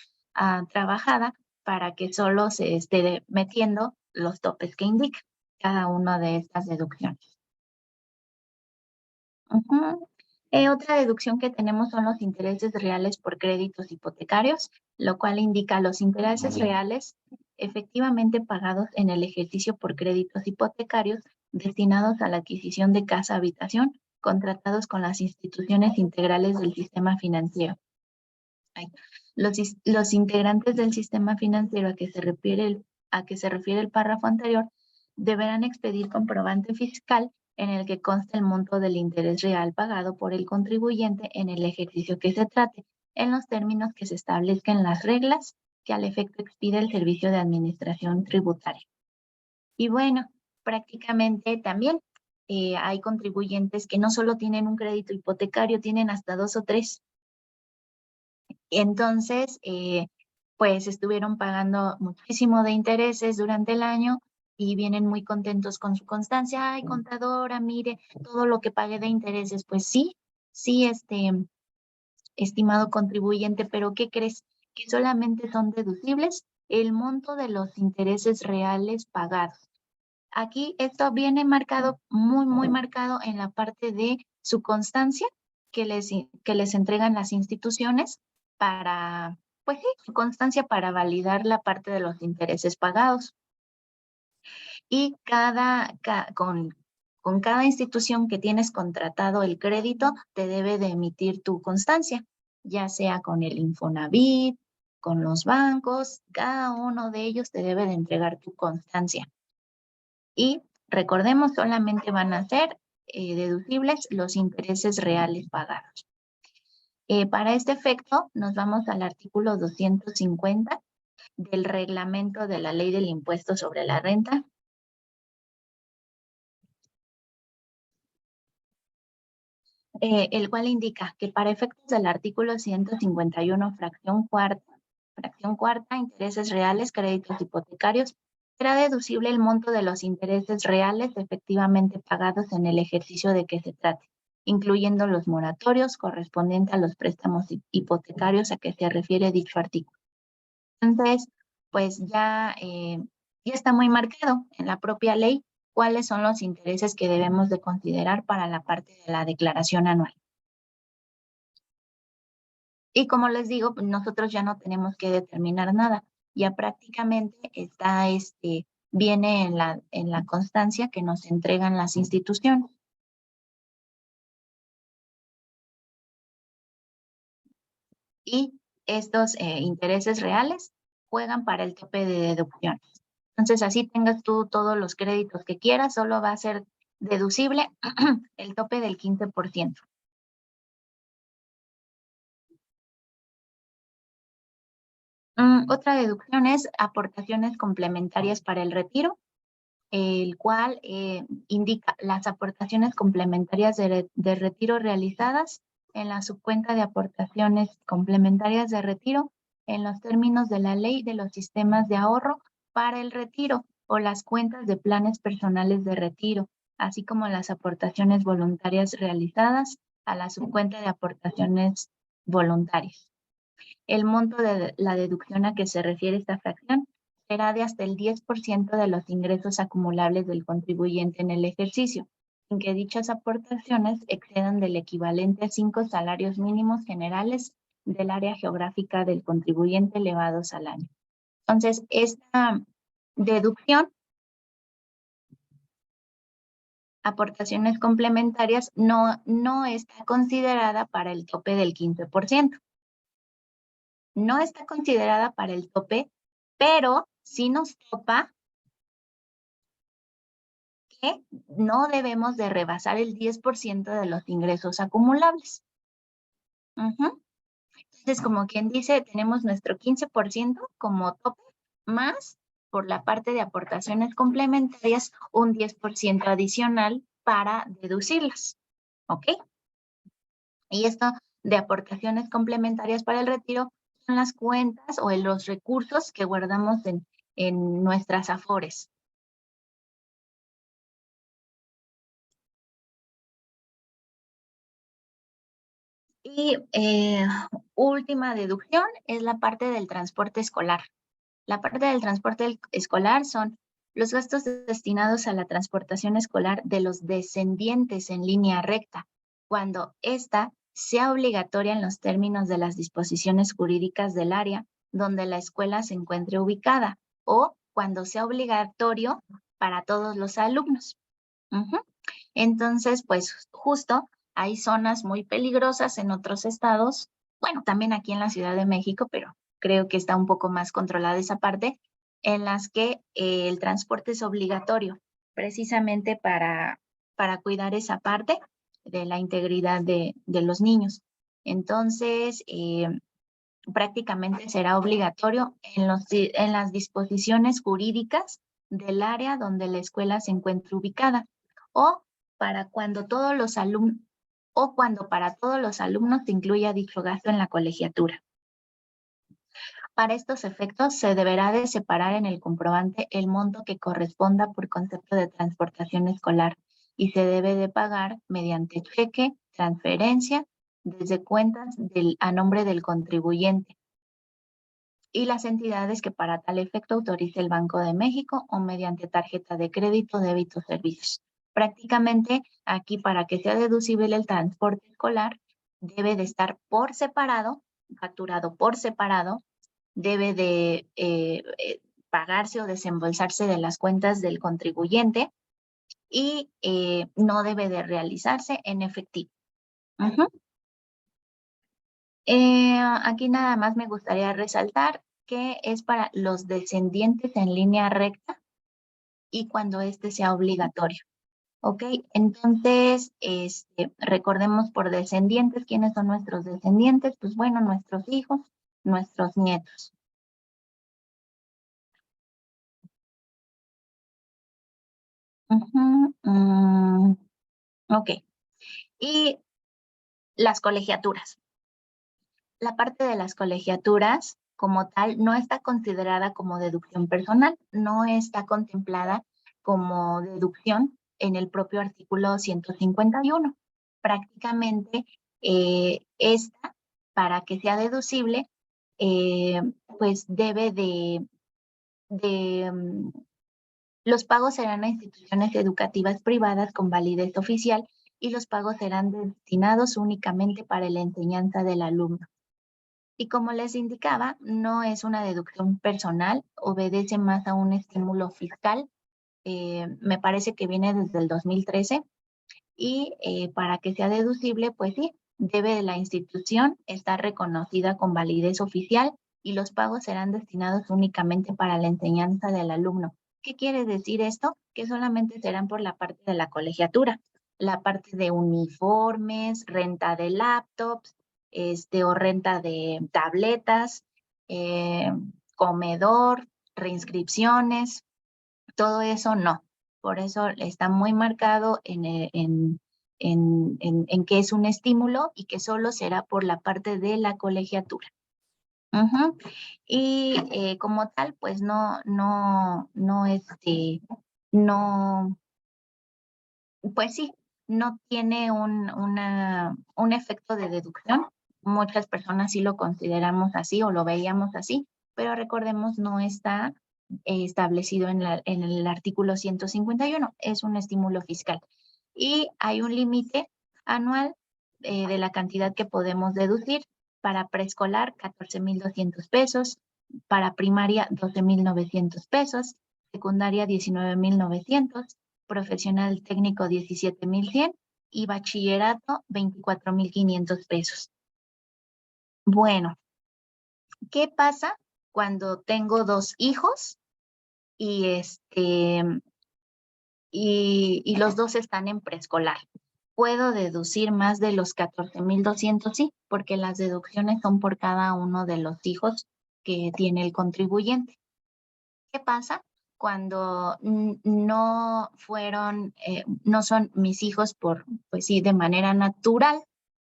trabajada para que solo se esté metiendo los topes que indica cada una de estas deducciones. Otra deducción que tenemos son los intereses reales por créditos hipotecarios, lo cual indica los intereses reales efectivamente pagados en el ejercicio por créditos hipotecarios destinados a la adquisición de casa-habitación contratados con las instituciones integrales del sistema financiero. Los integrantes del sistema financiero a que se refiere el párrafo anterior deberán expedir comprobante fiscal en el que conste el monto del interés real pagado por el contribuyente en el ejercicio que se trate, en los términos que se establezcan en las reglas que al efecto expide el Servicio de Administración Tributaria. Y bueno, prácticamente también hay contribuyentes que no solo tienen un crédito hipotecario, tienen hasta 2 o 3. Entonces, pues estuvieron pagando muchísimo de intereses durante el año y vienen muy contentos con su constancia. Ay, contadora, mire todo lo que pagué de intereses. Pues sí, estimado contribuyente, pero ¿qué crees? Que solamente son deducibles el monto de los intereses reales pagados. Aquí esto viene marcado, muy marcado en la parte de su constancia que les entregan las instituciones para, pues sí, su constancia para validar la parte de los intereses pagados. Y con cada institución que tienes contratado el crédito, te debe de emitir tu constancia, ya sea con el Infonavit, con los bancos, cada uno de ellos te debe de entregar tu constancia. Y recordemos, solamente van a ser deducibles los intereses reales pagados. Para este efecto, nos vamos al artículo 250 del reglamento de la Ley del Impuesto sobre la Renta, el cual indica que para efectos del artículo 151, fracción cuarta, intereses reales, créditos hipotecarios, será deducible el monto de los intereses reales efectivamente pagados en el ejercicio de que se trate, incluyendo los moratorios correspondientes a los préstamos hipotecarios a que se refiere dicho artículo. Entonces, pues ya está muy marcado en la propia ley cuáles son los intereses que debemos de considerar para la parte de la declaración anual. Y como les digo, pues nosotros ya no tenemos que determinar nada. Ya prácticamente está, viene en la constancia que nos entregan las instituciones. Y estos intereses reales juegan para el tope de deducciones. Entonces, así tengas tú todos los créditos que quieras, solo va a ser deducible el tope del 15%. Otra deducción es aportaciones complementarias para el retiro, el cual indica las aportaciones complementarias de retiro realizadas en la subcuenta de aportaciones complementarias de retiro en los términos de la ley de los sistemas de ahorro para el retiro o las cuentas de planes personales de retiro, así como las aportaciones voluntarias realizadas a la subcuenta de aportaciones voluntarias. El monto de la deducción a que se refiere esta fracción será de hasta el 10% de los ingresos acumulables del contribuyente en el ejercicio, sin que dichas aportaciones excedan del equivalente a 5 salarios mínimos generales del área geográfica del contribuyente elevados al año. Entonces, esta deducción, aportaciones complementarias, no está considerada para el tope del 15%. No está considerada para el tope, pero sí nos topa que no debemos de rebasar el 10% de los ingresos acumulables. Entonces, como quien dice, tenemos nuestro 15% como tope, más por la parte de aportaciones complementarias, un 10% adicional para deducirlas. ¿Ok? Y esto de aportaciones complementarias para el retiro son las cuentas o los recursos que guardamos en nuestras afores. Y última deducción es la parte del transporte escolar. La parte del transporte escolar son los gastos destinados a la transportación escolar de los descendientes en línea recta, cuando ésta sea obligatoria en los términos de las disposiciones jurídicas del área donde la escuela se encuentre ubicada o cuando sea obligatorio para todos los alumnos. Entonces, pues justo hay zonas muy peligrosas en otros estados, bueno, también aquí en la Ciudad de México, pero creo que está un poco más controlada esa parte, en las que el transporte es obligatorio, precisamente para cuidar esa parte de la integridad de los niños. Entonces, prácticamente será obligatorio en las disposiciones jurídicas del área donde la escuela se encuentre ubicada o para cuando todos los alumnos o cuando para todos los alumnos se incluya dicho gasto en la colegiatura. Para estos efectos se deberá de separar en el comprobante el monto que corresponda por concepto de transportación escolar y se debe de pagar mediante cheque, transferencia, desde cuentas a nombre del contribuyente y las entidades que para tal efecto autorice el Banco de México o mediante tarjeta de crédito, débito, servicios. Prácticamente aquí para que sea deducible el transporte escolar debe de estar por separado, facturado por separado, debe de pagarse o desembolsarse de las cuentas del contribuyente y no debe de realizarse en efectivo. Aquí nada más me gustaría resaltar que es para los descendientes en línea recta y cuando este sea obligatorio. ¿Ok? Entonces, recordemos por descendientes, ¿quiénes son nuestros descendientes? Pues bueno, nuestros hijos, nuestros nietos. Ok. Y las colegiaturas. La parte de las colegiaturas, como tal, no está considerada como deducción personal, no está contemplada como deducción en el propio artículo 151. Prácticamente, esta, para que sea deducible, pues debe los pagos serán a instituciones educativas privadas con validez oficial y los pagos serán destinados únicamente para la enseñanza del alumno. Y como les indicaba, no es una deducción personal, obedece más a un estímulo fiscal. Me parece que viene desde el 2013 y para que sea deducible, pues sí, debe de la institución estar reconocida con validez oficial y los pagos serán destinados únicamente para la enseñanza del alumno. ¿Qué quiere decir esto? Que solamente serán por la parte de la colegiatura, la parte de uniformes, renta de laptops, o renta de tabletas, comedor, reinscripciones, todo eso no. Por eso está muy marcado en que es un estímulo y que solo será por la parte de la colegiatura. Y como tal, pues pues sí, no tiene un efecto de deducción. Muchas personas sí lo consideramos así o lo veíamos así, pero recordemos, no está establecido en el artículo 151, es un estímulo fiscal. Y hay un límite anual de la cantidad que podemos deducir. Para preescolar, 14,200 pesos, para primaria, 12,900 pesos, secundaria, 19,900, profesional técnico 17,100 y bachillerato 24,500 pesos. Bueno, ¿qué pasa cuando tengo dos hijos y y los dos están en preescolar? ¿Puedo deducir más de los 14,200? Sí, porque las deducciones son por cada uno de los hijos que tiene el contribuyente. ¿Qué pasa cuando no fueron, no son mis hijos pues sí, de manera natural,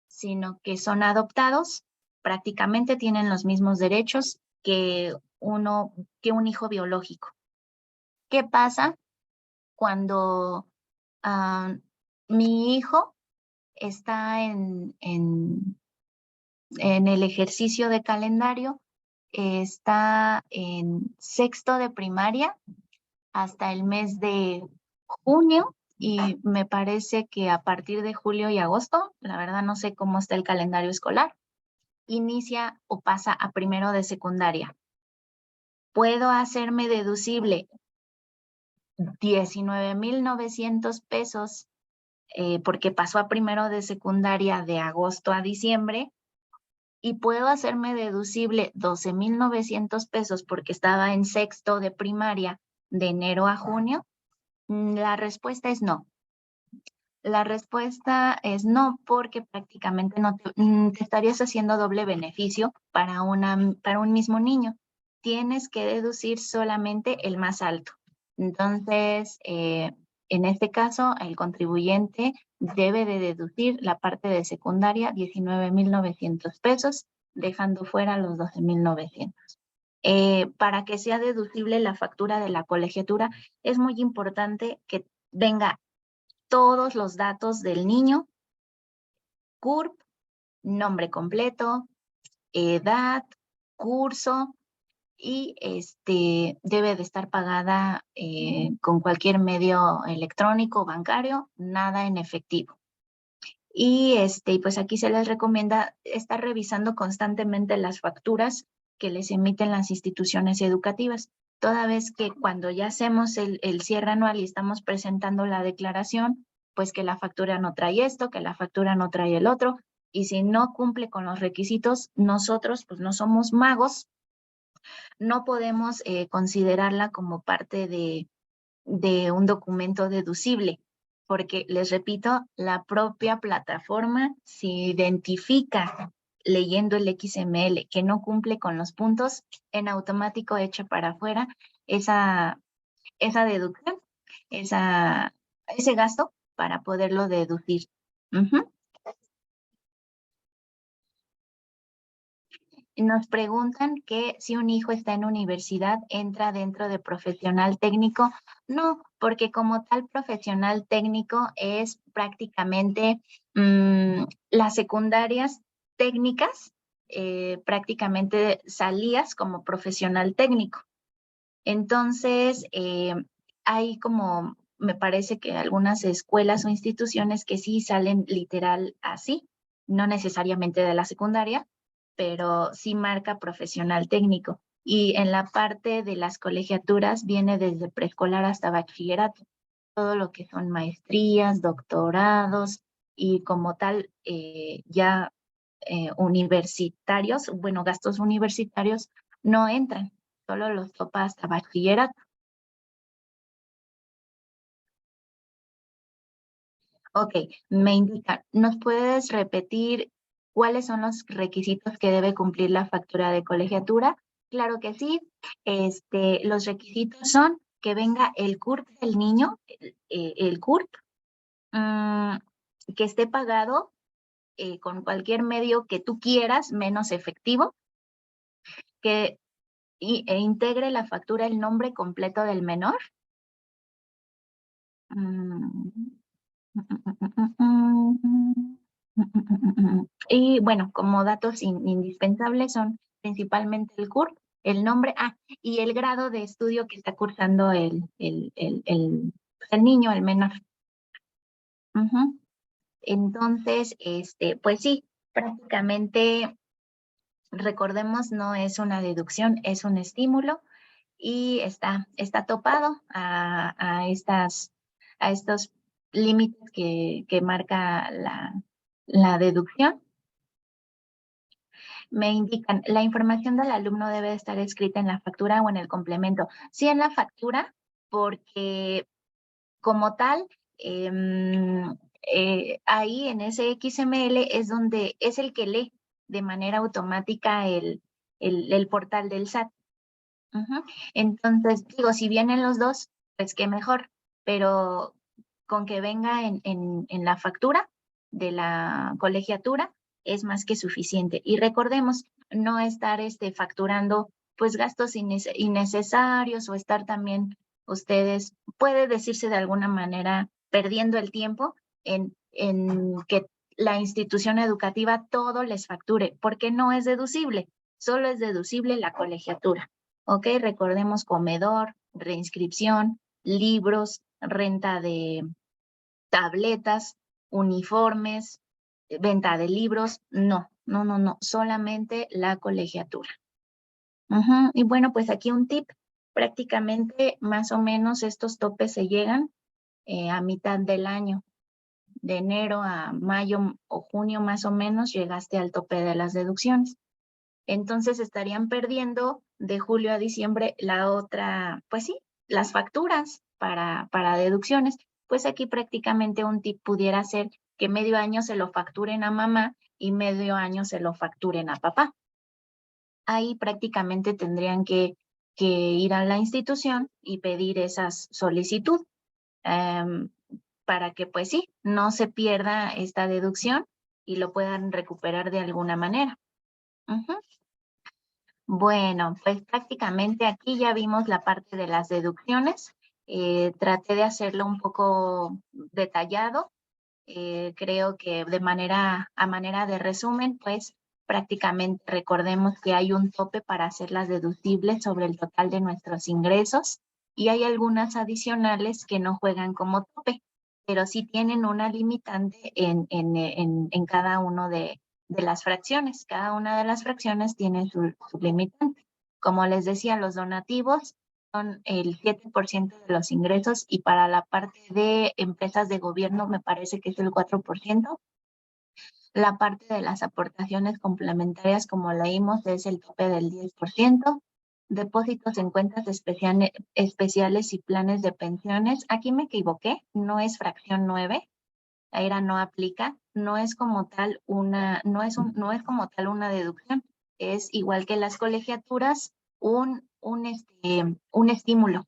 sino que son adoptados? Prácticamente tienen los mismos derechos que un hijo biológico. ¿Qué pasa cuando mi hijo está en el ejercicio de calendario, está en sexto de primaria hasta el mes de junio y me parece que a partir de julio y agosto, la verdad no sé cómo está el calendario escolar, inicia o pasa a primero de secundaria? ¿Puedo hacerme deducible 19,900 pesos porque pasó a primero de secundaria de agosto a diciembre? ¿Y puedo hacerme deducible 12,900 pesos porque estaba en sexto de primaria de enero a junio? La respuesta es no. La respuesta es no, porque prácticamente no te estarías haciendo doble beneficio para un mismo niño. Tienes que deducir solamente el más alto. Entonces, en este caso, el contribuyente debe de deducir la parte de secundaria, 19,900 pesos, dejando fuera los 12,900. Para que sea deducible la factura de la colegiatura, es muy importante que venga todos los datos del niño, CURP, nombre completo, edad, curso, y debe de estar pagada con cualquier medio electrónico o bancario, nada en efectivo. Y pues aquí se les recomienda estar revisando constantemente las facturas que les emiten las instituciones educativas, toda vez que cuando ya hacemos el cierre anual y estamos presentando la declaración, pues que la factura no trae esto, que la factura no trae el otro, y si no cumple con los requisitos, nosotros pues no somos magos, no podemos considerarla como parte de un documento deducible, porque les repito, la propia plataforma si identifica leyendo el XML que no cumple con los puntos, en automático echa para afuera esa deducción, ese gasto para poderlo deducir. Nos preguntan que si un hijo está en universidad, ¿entra dentro de profesional técnico? No, porque como tal profesional técnico es prácticamente las secundarias técnicas, prácticamente salías como profesional técnico. Entonces, hay como, me parece que algunas escuelas o instituciones que sí salen literal así, no necesariamente de la secundaria, pero sí marca profesional técnico. Y en la parte de las colegiaturas viene desde preescolar hasta bachillerato, todo lo que son maestrías, doctorados y como tal ya universitarios, bueno, gastos universitarios no entran, solo los topa hasta bachillerato. Ok, me indica, ¿nos puedes repetir cuáles son los requisitos que debe cumplir la factura de colegiatura? Claro que sí. Los requisitos son que venga el CURP del niño, el CURP, mm, que esté pagado con cualquier medio que tú quieras, menos efectivo, que integre la factura el nombre completo del menor. Mm, Y bueno, como datos indispensables son principalmente el CURP, el nombre, y el grado de estudio que está cursando el niño, el menor. Entonces, pues sí, prácticamente, recordemos, no es una deducción, es un estímulo y está topado a estos límites que marca la deducción. Me indican, la información del alumno debe estar escrita en la factura o en el complemento. Sí, en la factura, porque como tal, ahí en ese XML es donde es el que lee de manera automática el portal del SAT. Entonces, digo, si vienen los dos, pues qué mejor, pero con que venga en la factura de la colegiatura es más que suficiente. Y recordemos, no estar facturando pues gastos innecesarios o estar también ustedes, puede decirse de alguna manera, perdiendo el tiempo en que la institución educativa todo les facture, porque no es deducible, solo es deducible la colegiatura. Ok, recordemos comedor, reinscripción, libros, renta de tabletas, uniformes, venta de libros, no, solamente la colegiatura. Y bueno, pues aquí un tip, prácticamente más o menos estos topes se llegan a mitad del año, de enero a mayo o junio más o menos llegaste al tope de las deducciones. Entonces estarían perdiendo de julio a diciembre la otra, pues sí, las facturas para deducciones. Pues aquí prácticamente un tip pudiera ser que medio año se lo facturen a mamá y medio año se lo facturen a papá. Ahí prácticamente tendrían que ir a la institución y pedir esas solicitudes para que pues sí, no se pierda esta deducción y lo puedan recuperar de alguna manera. Bueno, pues prácticamente aquí ya vimos la parte de las deducciones. Traté de hacerlo un poco detallado. Creo que a manera de resumen, pues prácticamente recordemos que hay un tope para hacerlas deducibles sobre el total de nuestros ingresos y hay algunas adicionales que no juegan como tope. pero sí tienen una limitante en cada uno de las fracciones. Cada una de las fracciones tiene su limitante. Como les decía, los donativos son el 7% de los ingresos y para la parte de empresas de gobierno me parece que es el 4%. La parte de las aportaciones complementarias, como leímos, es el tope del 10%. Depósitos en cuentas especiales y planes de pensiones. Aquí me equivoqué, no es fracción 9, era no aplica, no es como tal una deducción, es igual que las colegiaturas, un estímulo.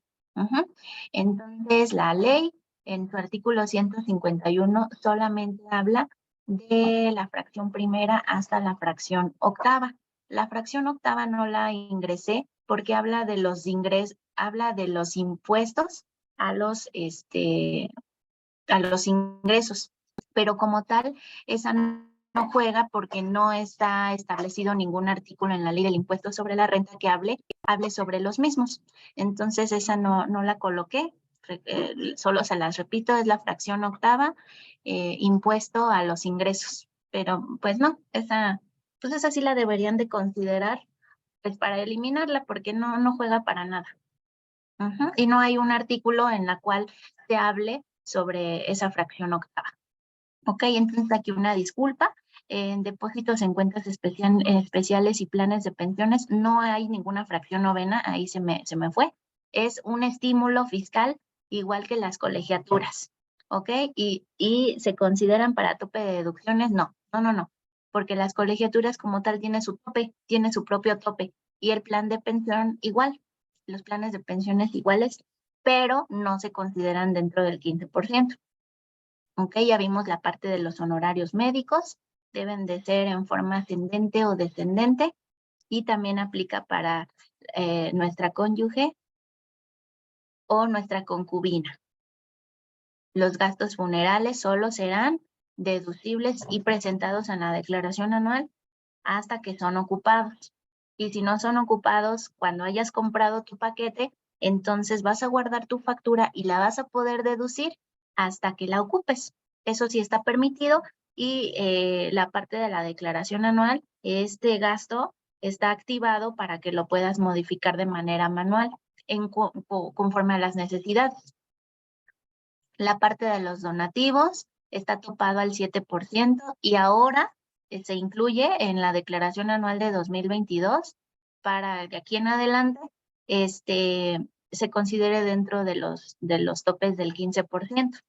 Entonces, la ley en su artículo 151 solamente habla de la fracción primera hasta la fracción octava. La fracción octava no la ingresé porque habla de los impuestos a los ingresos, pero como tal, esa no juega porque no está establecido ningún artículo en la ley del impuesto sobre la renta que hable sobre los mismos. Entonces, esa no la coloqué, solo se las repito, es la fracción octava, impuesto a los ingresos. Pero, pues no, esa sí la deberían de considerar, pues para eliminarla, porque no juega para nada. Y no hay un artículo en la cual se hable sobre esa fracción octava. Ok, entonces aquí una disculpa. En depósitos en cuentas especiales y planes de pensiones no hay ninguna fracción novena, ahí se me fue. Es un estímulo fiscal igual que las colegiaturas. Ok, y se consideran para tope de deducciones, no, porque las colegiaturas como tal tiene su tope, tiene su propio tope, y el plan de pensión igual, los planes de pensiones iguales, pero no se consideran dentro del 15%. Ok, ya vimos la parte de los honorarios médicos, deben de ser en forma ascendente o descendente, y también aplica para nuestra cónyuge o nuestra concubina. Los gastos funerales solo serán deducibles y presentados en la declaración anual hasta que son ocupados. Y si no son ocupados, cuando hayas comprado tu paquete, entonces vas a guardar tu factura y la vas a poder deducir hasta que la ocupes. Eso sí está permitido, y la parte de la declaración anual, este gasto está activado para que lo puedas modificar de manera manual conforme a las necesidades. La parte de los donativos está topado al 7% y ahora se incluye en la declaración anual de 2022 para que aquí en adelante se considere dentro de los topes del 15%.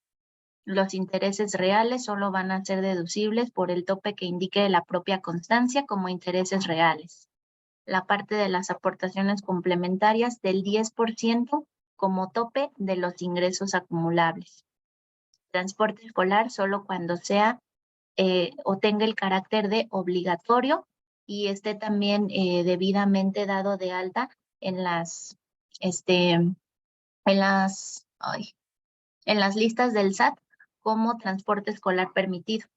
Los intereses reales solo van a ser deducibles por el tope que indique la propia constancia como intereses reales. La parte de las aportaciones complementarias del 10% como tope de los ingresos acumulables. Transporte escolar solo cuando sea o tenga el carácter de obligatorio y esté también debidamente dado de alta en las listas del SAT como transporte escolar permitido.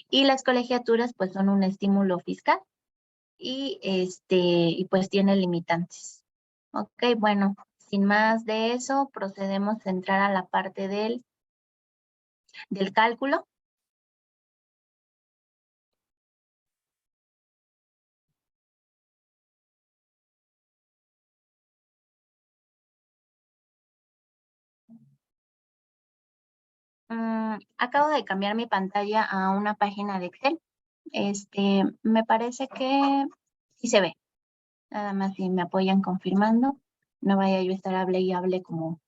Y las colegiaturas pues son un estímulo fiscal y pues tiene limitantes. Ok, bueno, sin más de eso, procedemos a entrar a la parte del cálculo. Acabo de cambiar mi pantalla a una página de Excel. Me parece que sí se ve. Nada más si me apoyan confirmando. No vaya yo a estar hable y hable como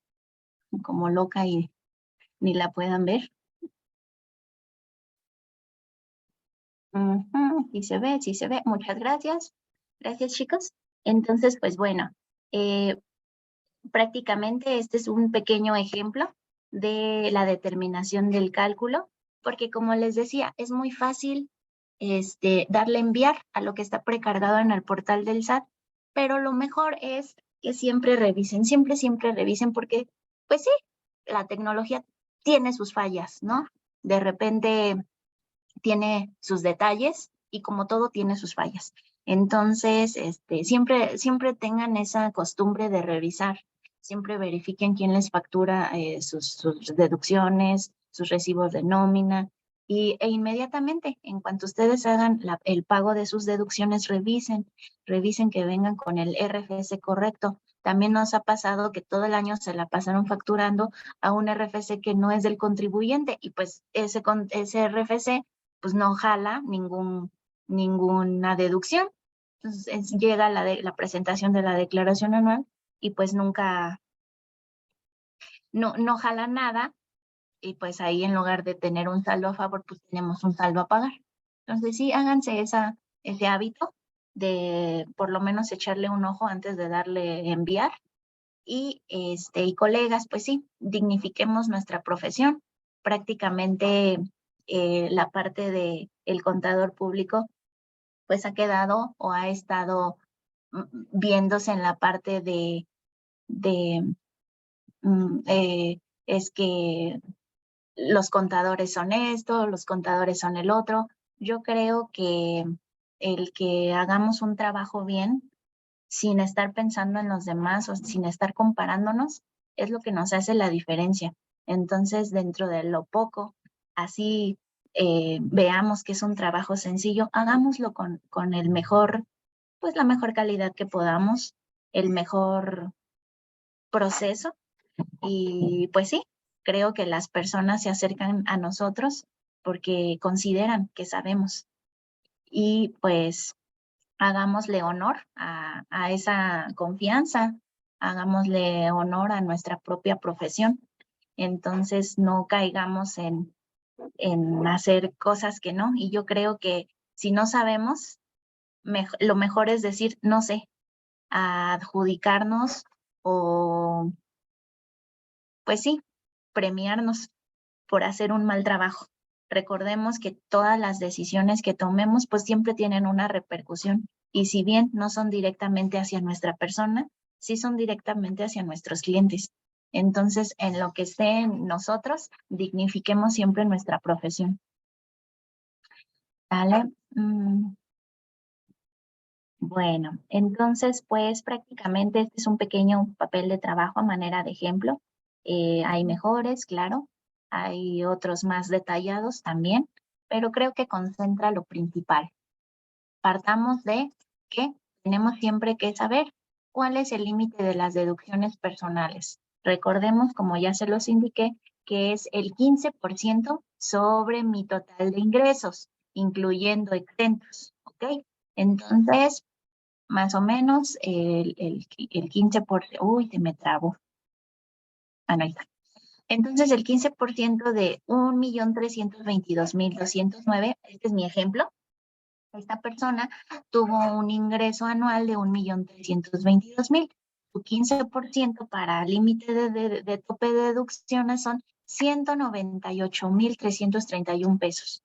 loca y ni la puedan ver. Sí se ve, sí se ve. Muchas gracias. Gracias, chicos. Entonces, pues bueno, prácticamente este es un pequeño ejemplo de la determinación del cálculo, porque como les decía, es muy fácil darle enviar a lo que está precargado en el portal del SAT, pero lo mejor es que siempre revisen, siempre revisen, porque pues sí, la tecnología tiene sus fallas, ¿no? De repente tiene sus detalles y como todo tiene sus fallas. Entonces, siempre tengan esa costumbre de revisar siempre verifiquen quién les factura sus deducciones, sus recibos de nómina, e inmediatamente, en cuanto ustedes hagan el pago de sus deducciones, revisen que vengan con el RFC correcto. También nos ha pasado que todo el año se la pasaron facturando a un RFC que no es del contribuyente, y pues ese RFC pues no jala ninguna deducción. Entonces llega la presentación de la declaración anual y pues nunca, no jala nada, y pues ahí en lugar de tener un saldo a favor, pues tenemos un saldo a pagar. Entonces sí, háganse ese hábito de por lo menos echarle un ojo antes de darle enviar. Y colegas, pues sí, dignifiquemos nuestra profesión. Prácticamente la parte de el contador público pues ha quedado o ha estado viéndose en la parte de es que los contadores son esto, los contadores son el otro. Yo creo que el que hagamos un trabajo bien, sin estar pensando en los demás o sin estar comparándonos, es lo que nos hace la diferencia. Entonces, dentro de lo poco, así veamos que es un trabajo sencillo, hagámoslo con el mejor, pues la mejor calidad que podamos, el mejor proceso. Y pues sí, creo que las personas se acercan a nosotros porque consideran que sabemos. Y pues hagámosle honor a esa confianza, hagámosle honor a nuestra propia profesión. Entonces no caigamos en hacer cosas que no. Y yo creo que si no sabemos, lo mejor es decir, no sé, a adjudicarnos o, pues sí, premiarnos por hacer un mal trabajo. Recordemos que todas las decisiones que tomemos pues siempre tienen una repercusión, y si bien no son directamente hacia nuestra persona, sí son directamente hacia nuestros clientes. Entonces, en lo que esté en nosotros, dignifiquemos siempre nuestra profesión. ¿Vale? Bueno, entonces pues prácticamente este es un pequeño papel de trabajo a manera de ejemplo. Hay mejores, claro, hay otros más detallados también, pero creo que concentra lo principal. Partamos de que tenemos siempre que saber cuál es el límite de las deducciones personales. Recordemos, como ya se los indiqué, que es el 15% sobre mi total de ingresos, incluyendo exentos, ¿ok? Entonces, más o menos el 15%, uy, se me trabó. Ah, no, ahí está. Entonces, el 15% de 1.322.209, este es mi ejemplo. Esta persona tuvo un ingreso anual de 1.322.000. Su 15% para límite de tope de deducciones son 198.331 pesos.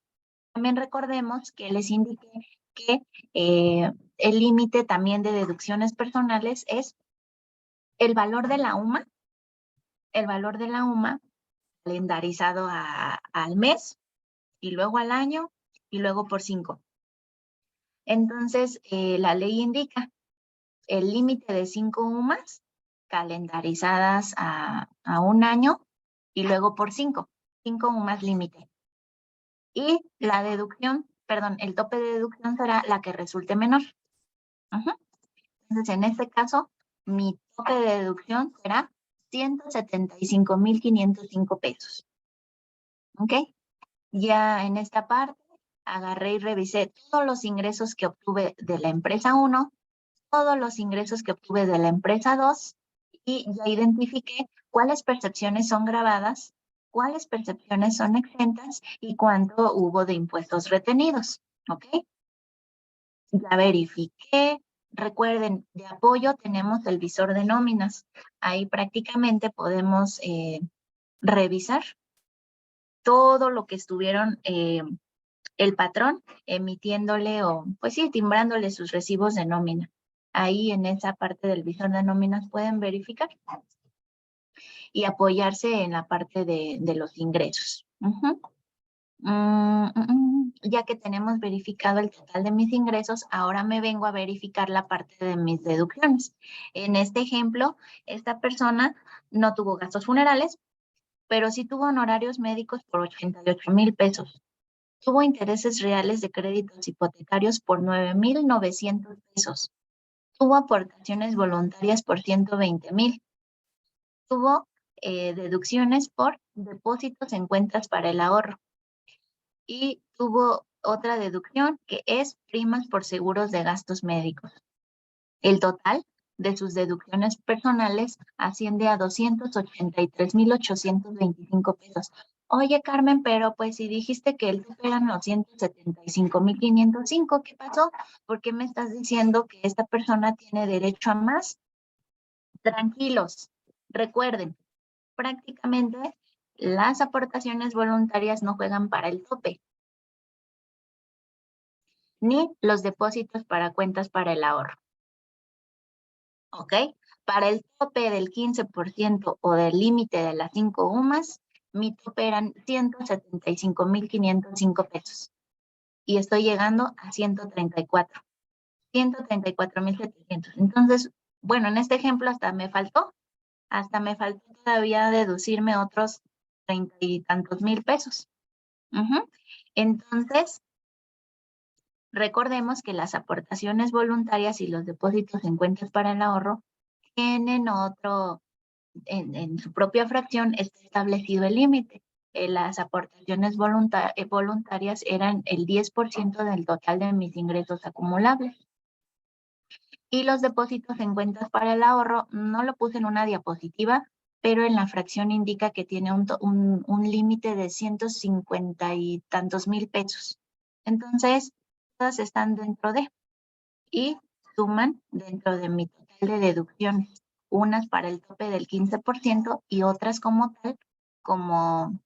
También recordemos que les indiqué que el límite también de deducciones personales es el valor de la UMA, calendarizado al mes, y luego al año, y luego por 5. Entonces, la ley indica el límite de 5 UMAs calendarizadas a un año, y luego por 5 UMAs límite. Y la deducción, perdón, el tope de deducción será la que resulte menor. Entonces, en este caso, mi tope de deducción será 175.505 pesos. ¿Ok? Ya en esta parte, agarré y revisé todos los ingresos que obtuve de la empresa 1, todos los ingresos que obtuve de la empresa 2, y ya identifiqué cuáles percepciones son grabadas, cuáles percepciones son exentas y cuánto hubo de impuestos retenidos. ¿Ok? Ya verifiqué. Recuerden, de apoyo tenemos el visor de nóminas. Ahí prácticamente podemos revisar todo lo que estuvieron el patrón emitiéndole o, pues sí, timbrándole sus recibos de nómina. Ahí en esa parte del visor de nóminas pueden verificar y apoyarse en la parte de los ingresos. ya que tenemos verificado el total de mis ingresos, ahora me vengo a verificar la parte de mis deducciones. En este ejemplo, esta persona no tuvo gastos funerales, pero sí tuvo honorarios médicos por 88,000 pesos. Tuvo intereses reales de créditos hipotecarios por 9,900 pesos. Tuvo aportaciones voluntarias por 120,000. Tuvo deducciones por depósitos en cuentas para el ahorro. Y tuvo otra deducción que es primas por seguros de gastos médicos. El total de sus deducciones personales asciende a 283,825 pesos. Oye, Carmen, pero pues si dijiste que el tope eran los 175,505, ¿qué pasó? ¿Por qué me estás diciendo que esta persona tiene derecho a más? Tranquilos, recuerden, prácticamente las aportaciones voluntarias no juegan para el tope, ni los depósitos para cuentas para el ahorro. ¿Ok? Para el tope del 15% o del límite de las 5 UMAS, mi tope eran 175,505 pesos. Y estoy llegando a 134,700. Entonces, bueno, en este ejemplo hasta me faltó todavía deducirme otros 30 y tantos mil pesos. Entonces, recordemos que las aportaciones voluntarias y los depósitos en cuentas para el ahorro tienen otro, en su propia fracción está establecido el límite. Las aportaciones voluntarias eran el 10% del total de mis ingresos acumulables. Y los depósitos en cuentas para el ahorro, no lo puse en una diapositiva, pero en la fracción indica que tiene un límite de 150 y tantos mil pesos. Entonces, todas están dentro de y suman dentro de mi total de deducciones. Unas para el tope del 15% y otras como tal, como,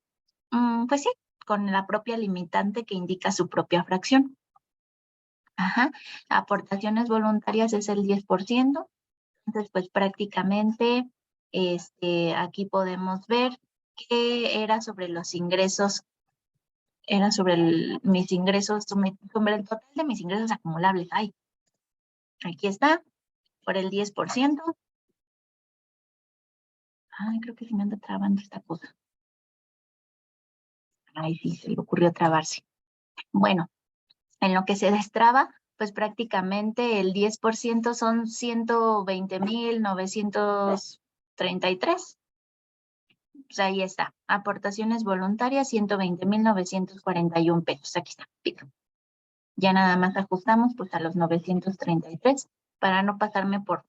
pues sí, con la propia limitante que indica su propia fracción. Ajá, aportaciones voluntarias es el 10%. Entonces, pues prácticamente aquí podemos ver que era sobre los ingresos, era sobre mis ingresos, sobre el total de mis ingresos acumulables. Ay, aquí está, por el 10%. Ay, creo que se me anda trabando esta cosa. Ay, sí, se le ocurrió trabarse. Bueno, en lo que se destraba, pues prácticamente el 10% son 120,933. Pues ahí está, aportaciones voluntarias, 120,941 pesos. Aquí está, pico. Ya nada más ajustamos pues a los 933 para no pasarme por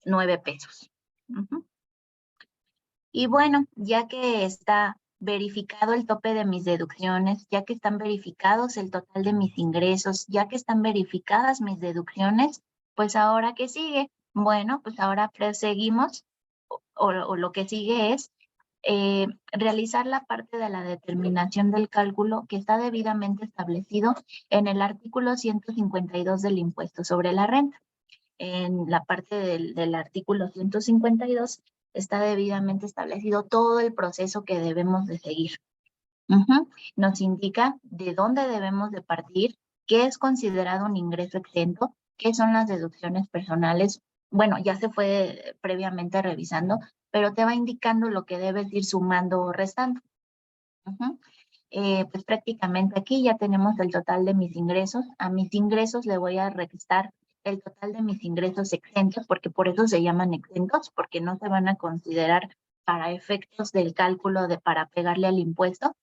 9 pesos. Y bueno, ya que está verificado el tope de mis deducciones, ya que están verificados el total de mis ingresos, ya que están verificadas mis deducciones, pues ahora, ¿qué sigue? Bueno, pues ahora proseguimos o lo que sigue es realizar la parte de la determinación del cálculo que está debidamente establecido en el artículo 152 del impuesto sobre la renta. En la parte del artículo 152 está debidamente establecido todo el proceso que debemos de seguir. Nos indica de dónde debemos de partir, qué es considerado un ingreso exento, qué son las deducciones personales. Bueno, ya se fue previamente revisando, pero te va indicando lo que debes ir sumando o restando. Pues prácticamente aquí ya tenemos el total de mis ingresos. A mis ingresos le voy a restar el total de mis ingresos exentos, porque por eso se llaman exentos, porque no se van a considerar para efectos del cálculo para pegarle al impuesto.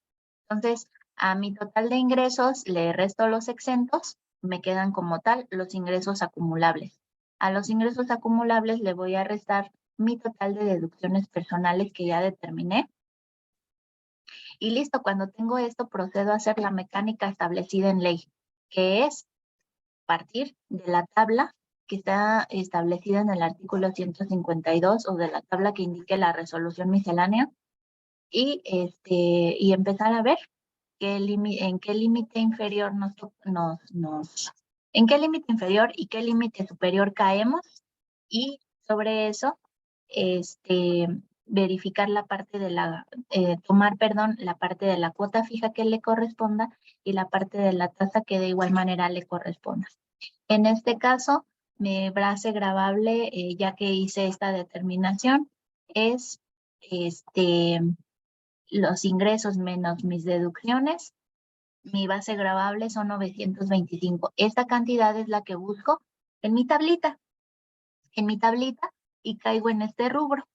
Entonces, a mi total de ingresos le resto los exentos, me quedan como tal los ingresos acumulables. A los ingresos acumulables le voy a restar mi total de deducciones personales que ya determiné. Y listo, cuando tengo esto procedo a hacer la mecánica establecida en ley, que es partir de la tabla que está establecida en el artículo 152 o de la tabla que indique la resolución miscelánea y empezar a ver en qué límite inferior en qué límite inferior y qué límite superior caemos y sobre eso verificar la parte de tomar, la parte de la cuota fija que le corresponda y la parte de la tasa que de igual manera le corresponda. En este caso, mi base gravable, ya que hice esta determinación, es los ingresos menos mis deducciones. Mi base gravable son 925. Esta cantidad es la que busco en mi tablita. Y caigo en este rubro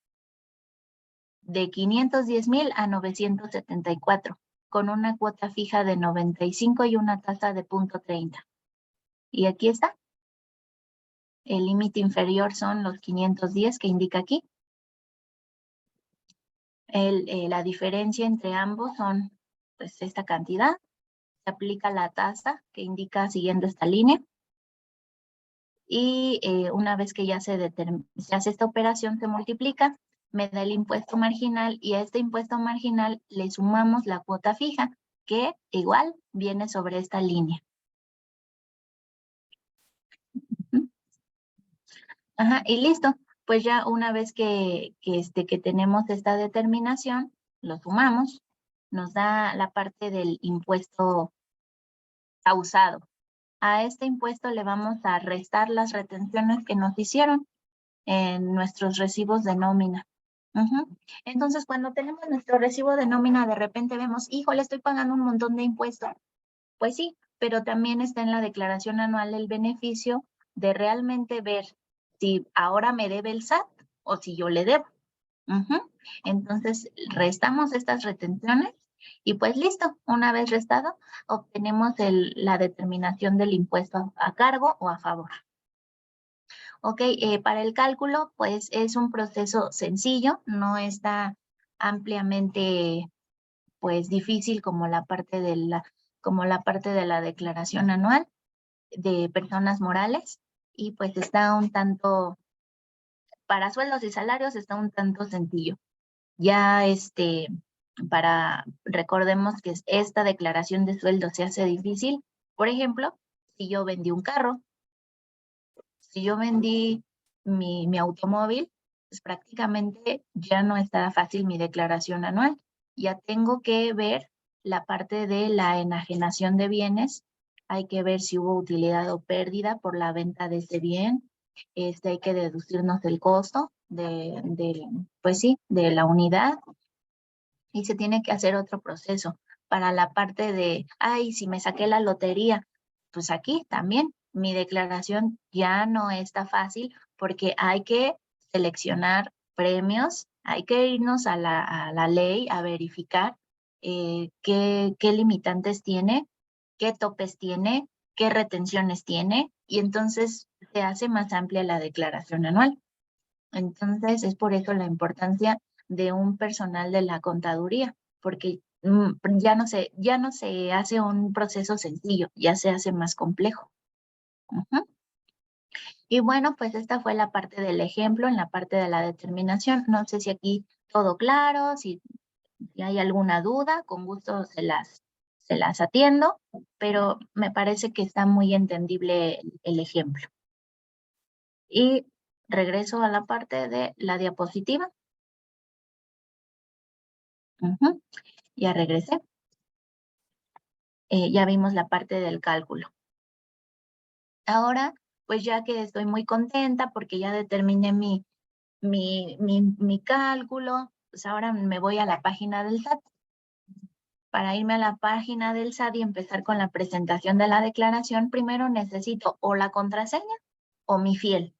de 510,000 a 974, con una cuota fija de 95 y una tasa de 0.30. Y aquí está. El límite inferior son los 510 que indica aquí. La diferencia entre ambos son pues esta cantidad. Se aplica la tasa que indica siguiendo esta línea. Y una vez que ya se hace esta operación, se multiplica, me da el impuesto marginal y a este impuesto marginal le sumamos la cuota fija, que igual viene sobre esta línea. Ajá, y listo. Pues ya una vez que tenemos esta determinación, lo sumamos, nos da la parte del impuesto causado. A este impuesto le vamos a restar las retenciones que nos hicieron en nuestros recibos de nómina. Entonces, cuando tenemos nuestro recibo de nómina, de repente vemos, híjole, estoy pagando un montón de impuestos. Pues sí, pero también está en la declaración anual el beneficio de realmente ver si ahora me debe el SAT o si yo le debo. Entonces, restamos estas retenciones y pues listo, una vez restado, obtenemos la determinación del impuesto a cargo o a favor. Ok, para el cálculo, pues es un proceso sencillo, no está ampliamente, pues, difícil como la parte de la declaración anual de personas morales, y pues está un tanto, para sueldos y salarios está un tanto sencillo. Ya recordemos que esta declaración de sueldo se hace difícil. Por ejemplo, si yo vendí un carro, si yo vendí mi automóvil, pues prácticamente ya no está fácil mi declaración anual. Ya tengo que ver la parte de la enajenación de bienes. Hay que ver si hubo utilidad o pérdida por la venta de ese bien. Hay que deducirnos el costo pues sí, de la unidad. Y se tiene que hacer otro proceso para la parte de, ay, si me saqué la lotería, pues aquí también mi declaración ya no está fácil porque hay que seleccionar premios, hay que irnos a la ley a verificar qué limitantes tiene, qué topes tiene, qué retenciones tiene, y entonces se hace más amplia la declaración anual. Entonces, es por eso la importancia de un personal de la contaduría, porque ya no se hace un proceso sencillo, ya se hace más complejo. Y bueno, pues esta fue la parte del ejemplo, en la parte de la determinación. No sé si aquí todo claro, si hay alguna duda, con gusto se las atiendo, pero me parece que está muy entendible el ejemplo. Y regreso a la parte de la diapositiva. Ya regresé. Ya vimos la parte del cálculo. Ahora, pues ya que estoy muy contenta porque ya determiné mi cálculo, pues ahora me voy a la página del SAT. Para irme a la página del SAT y empezar con la presentación de la declaración, primero necesito o la contraseña o mi fiel,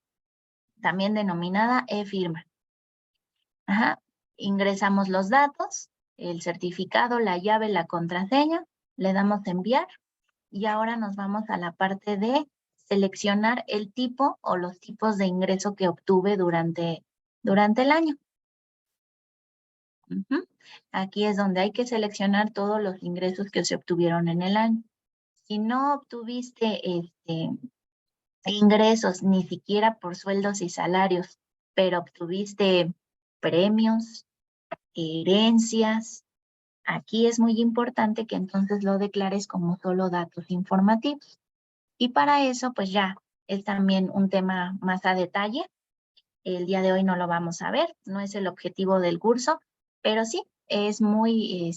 también denominada e-firma. Ingresamos los datos, el certificado, la llave, la contraseña, le damos enviar y ahora nos vamos a la parte de seleccionar el tipo o los tipos de ingreso que obtuve durante el año. Aquí es donde hay que seleccionar todos los ingresos que se obtuvieron en el año. Si no obtuviste ingresos ni siquiera por sueldos y salarios, pero obtuviste premios, herencias, aquí es muy importante que entonces lo declares como solo datos informativos. Y para eso, pues ya es también un tema más a detalle. El día de hoy no lo vamos a ver, no es el objetivo del curso, pero sí, es muy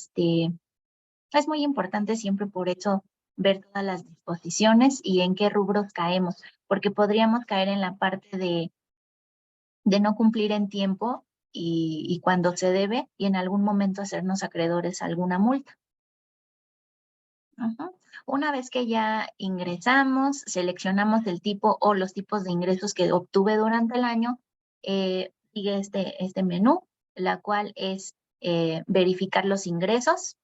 importante siempre por eso ver todas las disposiciones y en qué rubros caemos, porque podríamos caer en la parte de no cumplir en tiempo y cuando se debe y en algún momento hacernos acreedores a alguna multa. Ujú. Una vez que ya ingresamos, seleccionamos el tipo o los tipos de ingresos que obtuve durante el año, sigue este menú, la cual es verificar los ingresos,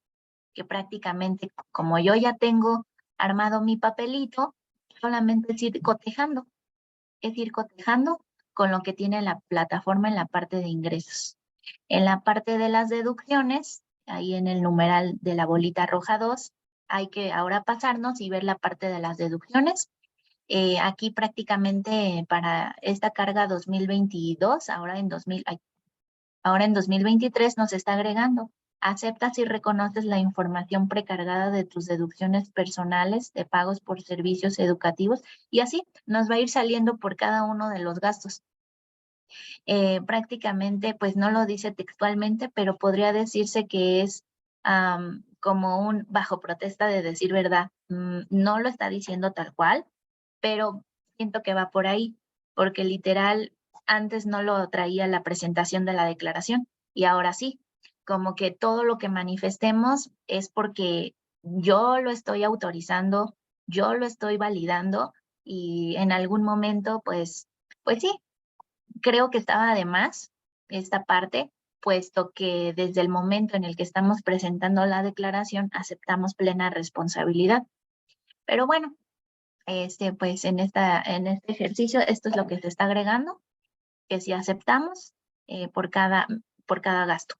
que prácticamente como yo ya tengo armado mi papelito, solamente es ir cotejando con lo que tiene la plataforma en la parte de ingresos. En la parte de las deducciones, ahí en el numeral de la bolita roja 2, hay que ahora pasarnos y ver la parte de las deducciones. Aquí prácticamente para esta carga 2022, ahora en 2023 nos está agregando. Aceptas y reconoces la información precargada de tus deducciones personales de pagos por servicios educativos y así nos va a ir saliendo por cada uno de los gastos. Prácticamente, pues no lo dice textualmente, pero podría decirse que es como un bajo protesta de decir verdad. No lo está diciendo tal cual, pero siento que va por ahí, porque literal antes no lo traía la presentación de la declaración y ahora sí, como que todo lo que manifestemos es porque yo lo estoy autorizando, yo lo estoy validando y en algún momento, pues sí, creo que estaba de más esta parte, puesto que desde el momento en el que estamos presentando la declaración aceptamos plena responsabilidad. Pero bueno, pues en este ejercicio esto es lo que se está agregando, que si aceptamos por cada gasto.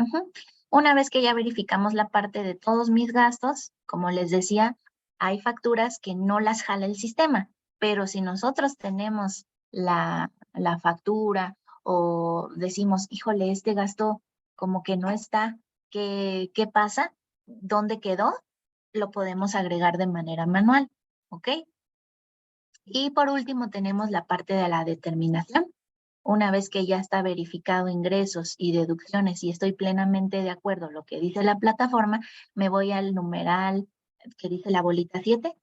Ujú. Una vez que ya verificamos la parte de todos mis gastos, como les decía, hay facturas que no las jala el sistema, pero si nosotros tenemos la factura o decimos, híjole, este gasto como que no está, ¿qué pasa? ¿Dónde quedó? Lo podemos agregar de manera manual, ¿ok? Y por último tenemos la parte de la determinación. Una vez que ya está verificado ingresos y deducciones y estoy plenamente de acuerdo con lo que dice la plataforma, me voy al numeral que dice la bolita 7.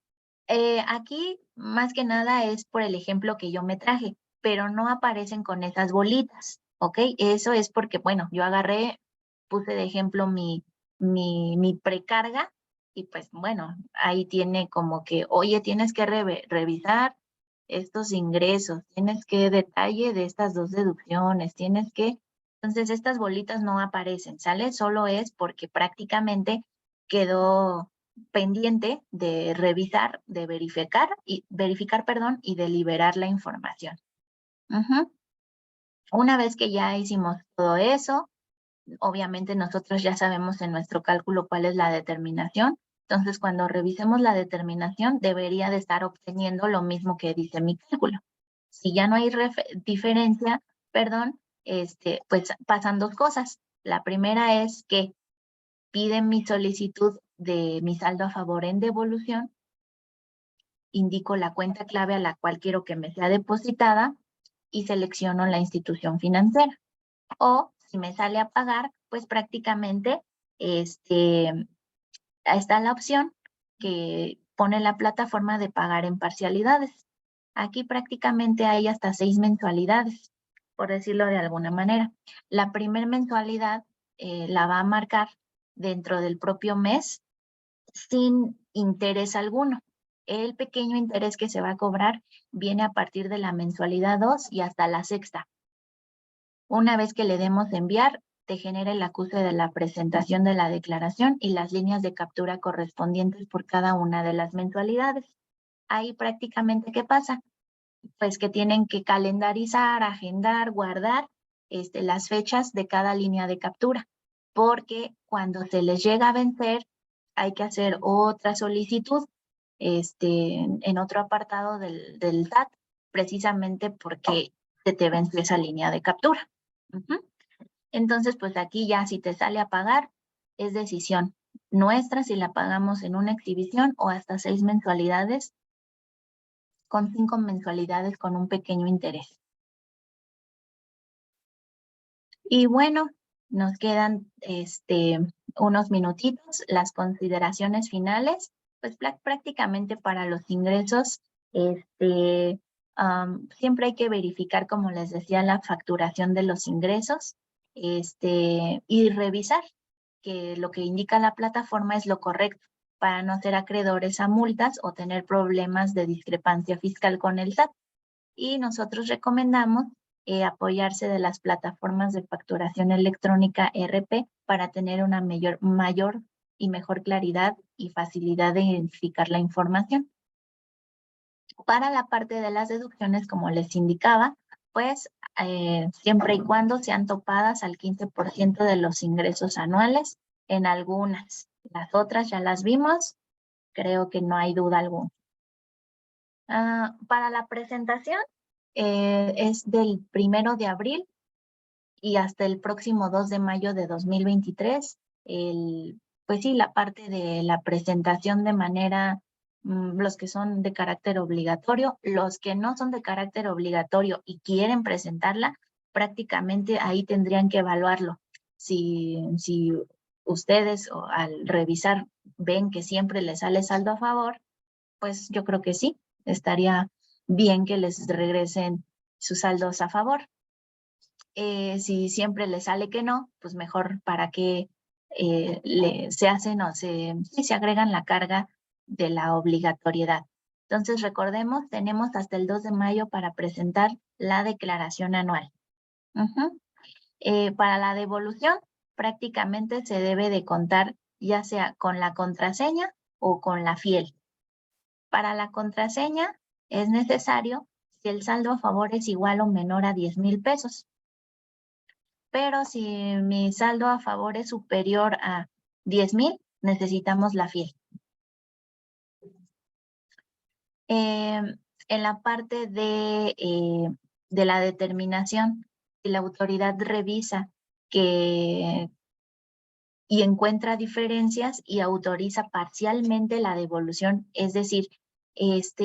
Aquí más que nada es por el ejemplo que yo me traje, pero no aparecen con esas bolitas, ¿ok? Eso es porque, bueno, yo agarré, puse de ejemplo mi precarga y pues bueno, ahí tiene como que, oye, tienes que revisar estos ingresos, tienes que detalle de estas dos deducciones, entonces estas bolitas no aparecen, ¿sale? Solo es porque prácticamente quedó pendiente de revisar, de verificar, perdón, y de liberar la información. Ujú. Una vez que ya hicimos todo eso, obviamente nosotros ya sabemos en nuestro cálculo cuál es la determinación. Entonces, cuando revisemos la determinación, debería de estar obteniendo lo mismo que dice mi cálculo. Si ya no hay diferencia, perdón, pues pasan dos cosas. La primera es que piden mi solicitud de mi saldo a favor en devolución, indico la cuenta clave a la cual quiero que me sea depositada y selecciono la institución financiera. O si me sale a pagar, pues prácticamente está la opción que pone la plataforma de pagar en parcialidades. Aquí prácticamente hay hasta 6 mensualidades, por decirlo de alguna manera. La primera mensualidad la va a marcar dentro del propio mes sin interés alguno. El pequeño interés que se va a cobrar viene a partir de la mensualidad 2 y hasta la sexta. Una vez que le demos enviar, te genera el acuse de la presentación de la declaración y las líneas de captura correspondientes por cada una de las mensualidades. Ahí prácticamente, ¿qué pasa? Pues que tienen que calendarizar, agendar, guardar las fechas de cada línea de captura, porque cuando se les llega a vencer, hay que hacer otra solicitud en otro apartado del SAT, precisamente porque se te venció esa línea de captura. Entonces, pues aquí ya si te sale a pagar, es decisión nuestra si la pagamos en una exhibición o hasta 6 mensualidades con 5 mensualidades con un pequeño interés. Y bueno, nos quedan unos minutitos. Las consideraciones finales, pues prácticamente para los ingresos, siempre hay que verificar, como les decía, la facturación de los ingresos, y revisar que lo que indica la plataforma es lo correcto para no ser acreedores a multas o tener problemas de discrepancia fiscal con el SAT. Y nosotros recomendamos apoyarse de las plataformas de facturación electrónica ERP para tener una mayor y mejor claridad y facilidad de identificar la información. Para la parte de las deducciones, como les indicaba, pues siempre y cuando sean topadas al 15% de los ingresos anuales en algunas. Las otras ya las vimos, creo que no hay duda alguna. Para la presentación es del 1 de abril y hasta el próximo 2 de mayo de 2023. Pues sí, la parte de la presentación de manera, los que son de carácter obligatorio, los que no son de carácter obligatorio y quieren presentarla, prácticamente ahí tendrían que evaluarlo. Si ustedes al revisar ven que siempre les sale saldo a favor, pues yo creo que sí, estaría bien que les regresen sus saldos a favor. Si siempre les sale que no, pues mejor para que se hacen o se agregan la carga de la obligatoriedad. Entonces, recordemos, tenemos hasta el 2 de mayo para presentar la declaración anual. Para la devolución, prácticamente se debe de contar ya sea con la contraseña o con la fiel. Para la contraseña es necesario si el saldo a favor es igual o menor a 10,000 pesos. Pero si mi saldo a favor es superior a 10,000, necesitamos la fiel. En la parte de la determinación, si la autoridad revisa y encuentra diferencias y autoriza parcialmente la devolución, es decir,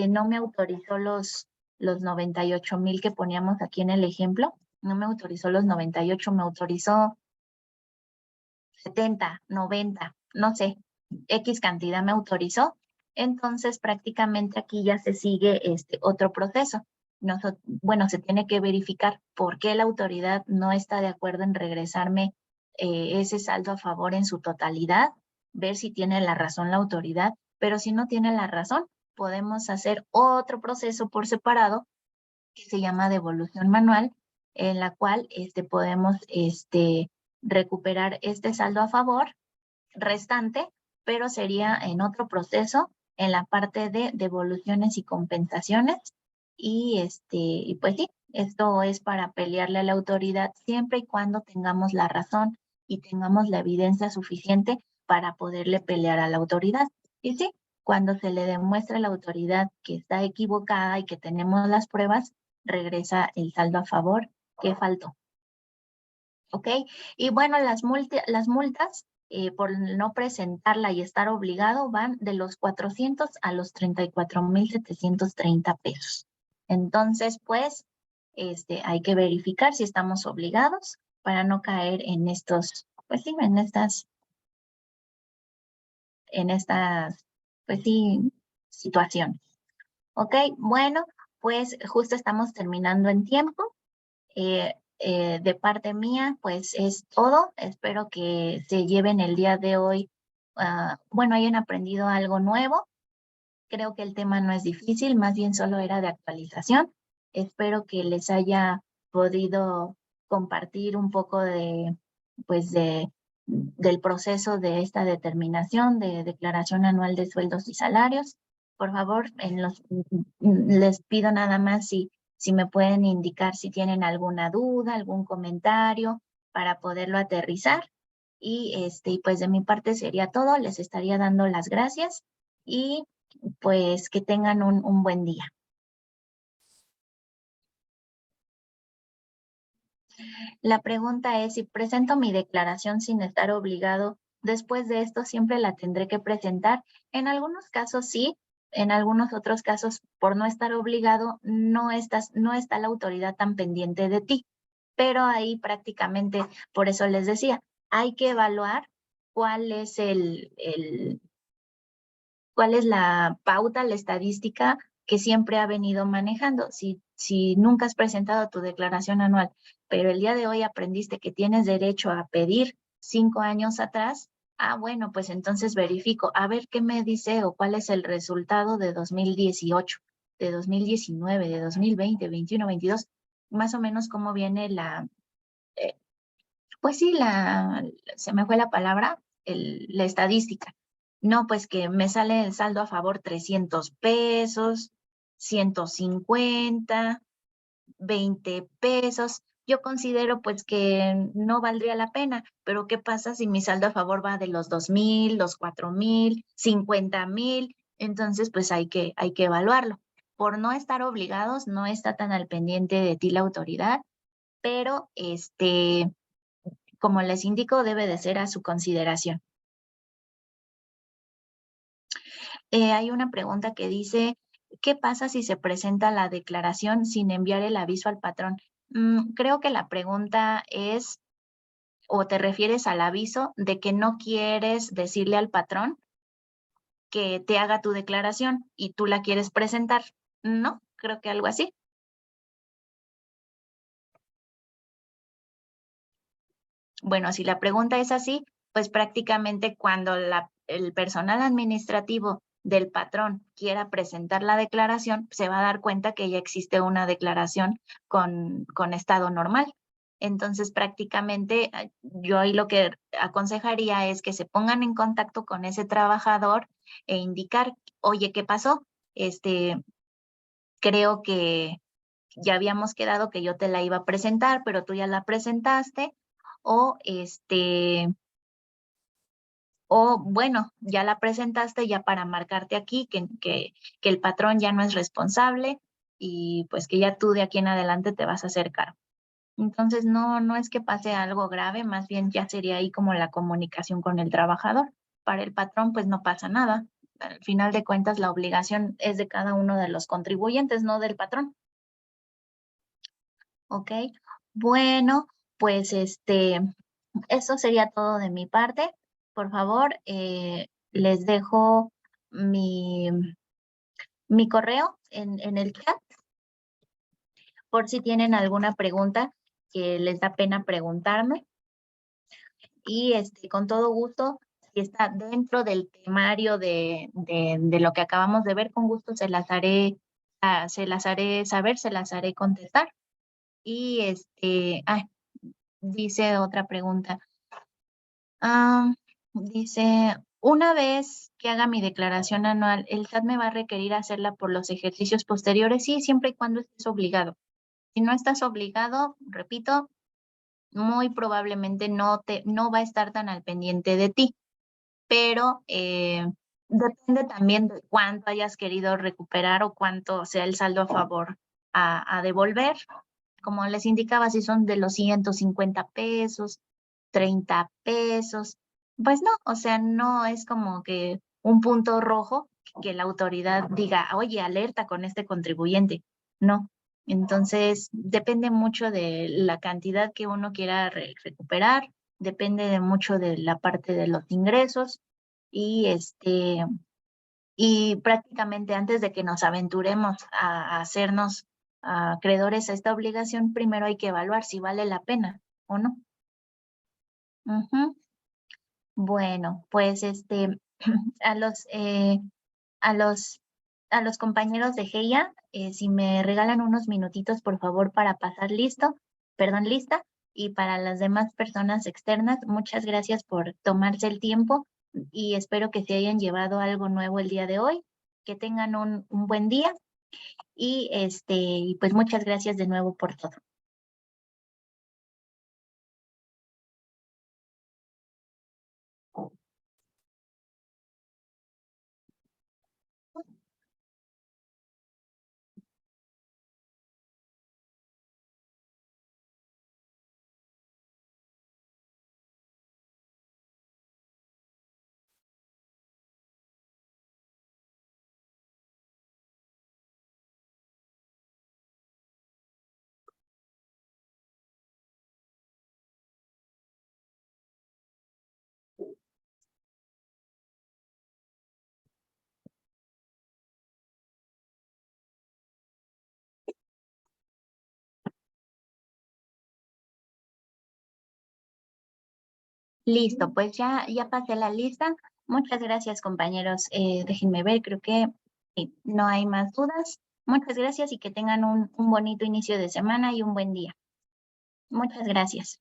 no me autorizó los 98,000 que poníamos aquí en el ejemplo, no me autorizó los 98, me autorizó 70, 90, no sé, X cantidad me autorizó. Entonces, prácticamente aquí ya se sigue otro proceso. Bueno, se tiene que verificar por qué la autoridad no está de acuerdo en regresarme ese saldo a favor en su totalidad, ver si tiene la razón la autoridad, pero si no tiene la razón, podemos hacer otro proceso por separado que se llama devolución manual, en la cual podemos recuperar este saldo a favor restante, pero sería en otro proceso, en la parte de devoluciones y compensaciones. Y pues sí, esto es para pelearle a la autoridad siempre y cuando tengamos la razón y tengamos la evidencia suficiente para poderle pelear a la autoridad. Y sí, cuando se le demuestra a la autoridad que está equivocada y que tenemos las pruebas, regresa el saldo a favor que faltó. ¿Ok? Y bueno, las multas por no presentarla y estar obligado van de los 400 a los 34,730 pesos. Entonces, pues, hay que verificar si estamos obligados para no caer en estos, pues sí, en estas, pues sí, situaciones. ¿Ok? Bueno, pues justo estamos terminando en tiempo. De parte mía, pues es todo. Espero que se lleven el día de hoy, bueno, hayan aprendido algo nuevo. Creo que el tema no es difícil, más bien solo era de actualización. Espero que les haya podido compartir un poco pues del proceso de esta determinación de declaración anual de sueldos y salarios. Por favor, les pido nada más si me pueden indicar si tienen alguna duda, algún comentario para poderlo aterrizar. Y pues de mi parte sería todo. Les estaría dando las gracias y pues que tengan un buen día. La pregunta es, si presento mi declaración sin estar obligado, después de esto siempre la tendré que presentar. En algunos casos sí, en algunos otros casos por no estar obligado no está la autoridad tan pendiente de ti. pero ahí prácticamente, por eso les decía, hay que evaluar cuál es cuál es la pauta, la estadística que siempre ha venido manejando. Si nunca has presentado tu declaración anual, pero el día de hoy aprendiste que tienes derecho a pedir 5 años atrás, bueno, pues entonces verifico, a ver qué me dice o cuál es el resultado de 2018, de 2019, de 2020, 21, 22, más o menos cómo viene eh, pues sí, se me fue la palabra, la estadística. No, pues que me sale el saldo a favor 300 pesos, 150, 20 pesos. Yo considero pues que no valdría la pena, pero ¿qué pasa si mi saldo a favor va de los 2,000, los 4,000, 50,000? Entonces pues hay que evaluarlo. Por no estar obligados, no está tan al pendiente de ti la autoridad, pero como les indico, debe de ser a su consideración. Hay una pregunta que dice, ¿qué pasa si se presenta la declaración sin enviar el aviso al patrón? Creo que la pregunta es, o te refieres al aviso de que no quieres decirle al patrón que te haga tu declaración y tú la quieres presentar, ¿no? Creo que algo así. Bueno, si la pregunta es así, pues prácticamente cuando el personal administrativo del patrón quiera presentar la declaración, se va a dar cuenta que ya existe una declaración con estado normal. Entonces, prácticamente yo ahí lo que aconsejaría es que se pongan en contacto con ese trabajador e indicar, oye, ¿qué pasó? Creo que ya habíamos quedado que yo te la iba a presentar, pero tú ya la presentaste, o bueno, ya la presentaste ya para marcarte aquí que el patrón ya no es responsable y pues que ya tú de aquí en adelante te vas a hacer cargo. Entonces, no es que pase algo grave, más bien ya sería ahí como la comunicación con el trabajador. Para el patrón, pues no pasa nada. Al final de cuentas, la obligación es de cada uno de los contribuyentes, no del patrón. ¿Ok? Bueno, pues eso sería todo de mi parte. Por favor, les dejo mi, mi correo en el chat por si tienen alguna pregunta que les da pena preguntarme. Y con todo gusto, si está dentro del temario de lo que acabamos de ver, con gusto se las haré saber, se las haré contestar. Y dice otra pregunta. Dice, una vez que haga mi declaración anual, ¿el SAT me va a requerir hacerla por los ejercicios posteriores? Sí, siempre y cuando estés obligado. Si no estás obligado, repito, muy probablemente no va a estar tan al pendiente de ti, pero depende también de cuánto hayas querido recuperar o cuánto sea el saldo a favor a devolver. Como les indicaba, si son de los 150 pesos, 30 pesos, pues no, o sea, no es como que un punto rojo que la autoridad diga, oye, alerta con este contribuyente. No. Entonces, depende mucho de la cantidad que uno quiera recuperar, depende de mucho de la parte de los ingresos y y prácticamente antes de que nos aventuremos a hacernos acreedores a esta obligación, primero hay que evaluar si vale la pena o no. Ujú. Bueno, pues a los, eh, a los, a los compañeros de GEIA, si me regalan unos minutitos, por favor, para pasar lista, y para las demás personas externas, muchas gracias por tomarse el tiempo y espero que se hayan llevado algo nuevo el día de hoy, que tengan un buen día y pues muchas gracias de nuevo por todo. Listo, pues ya pasé la lista. Muchas gracias, compañeros. Déjenme ver, creo que no hay más dudas. Muchas gracias y que tengan un bonito inicio de semana y un buen día. Muchas gracias.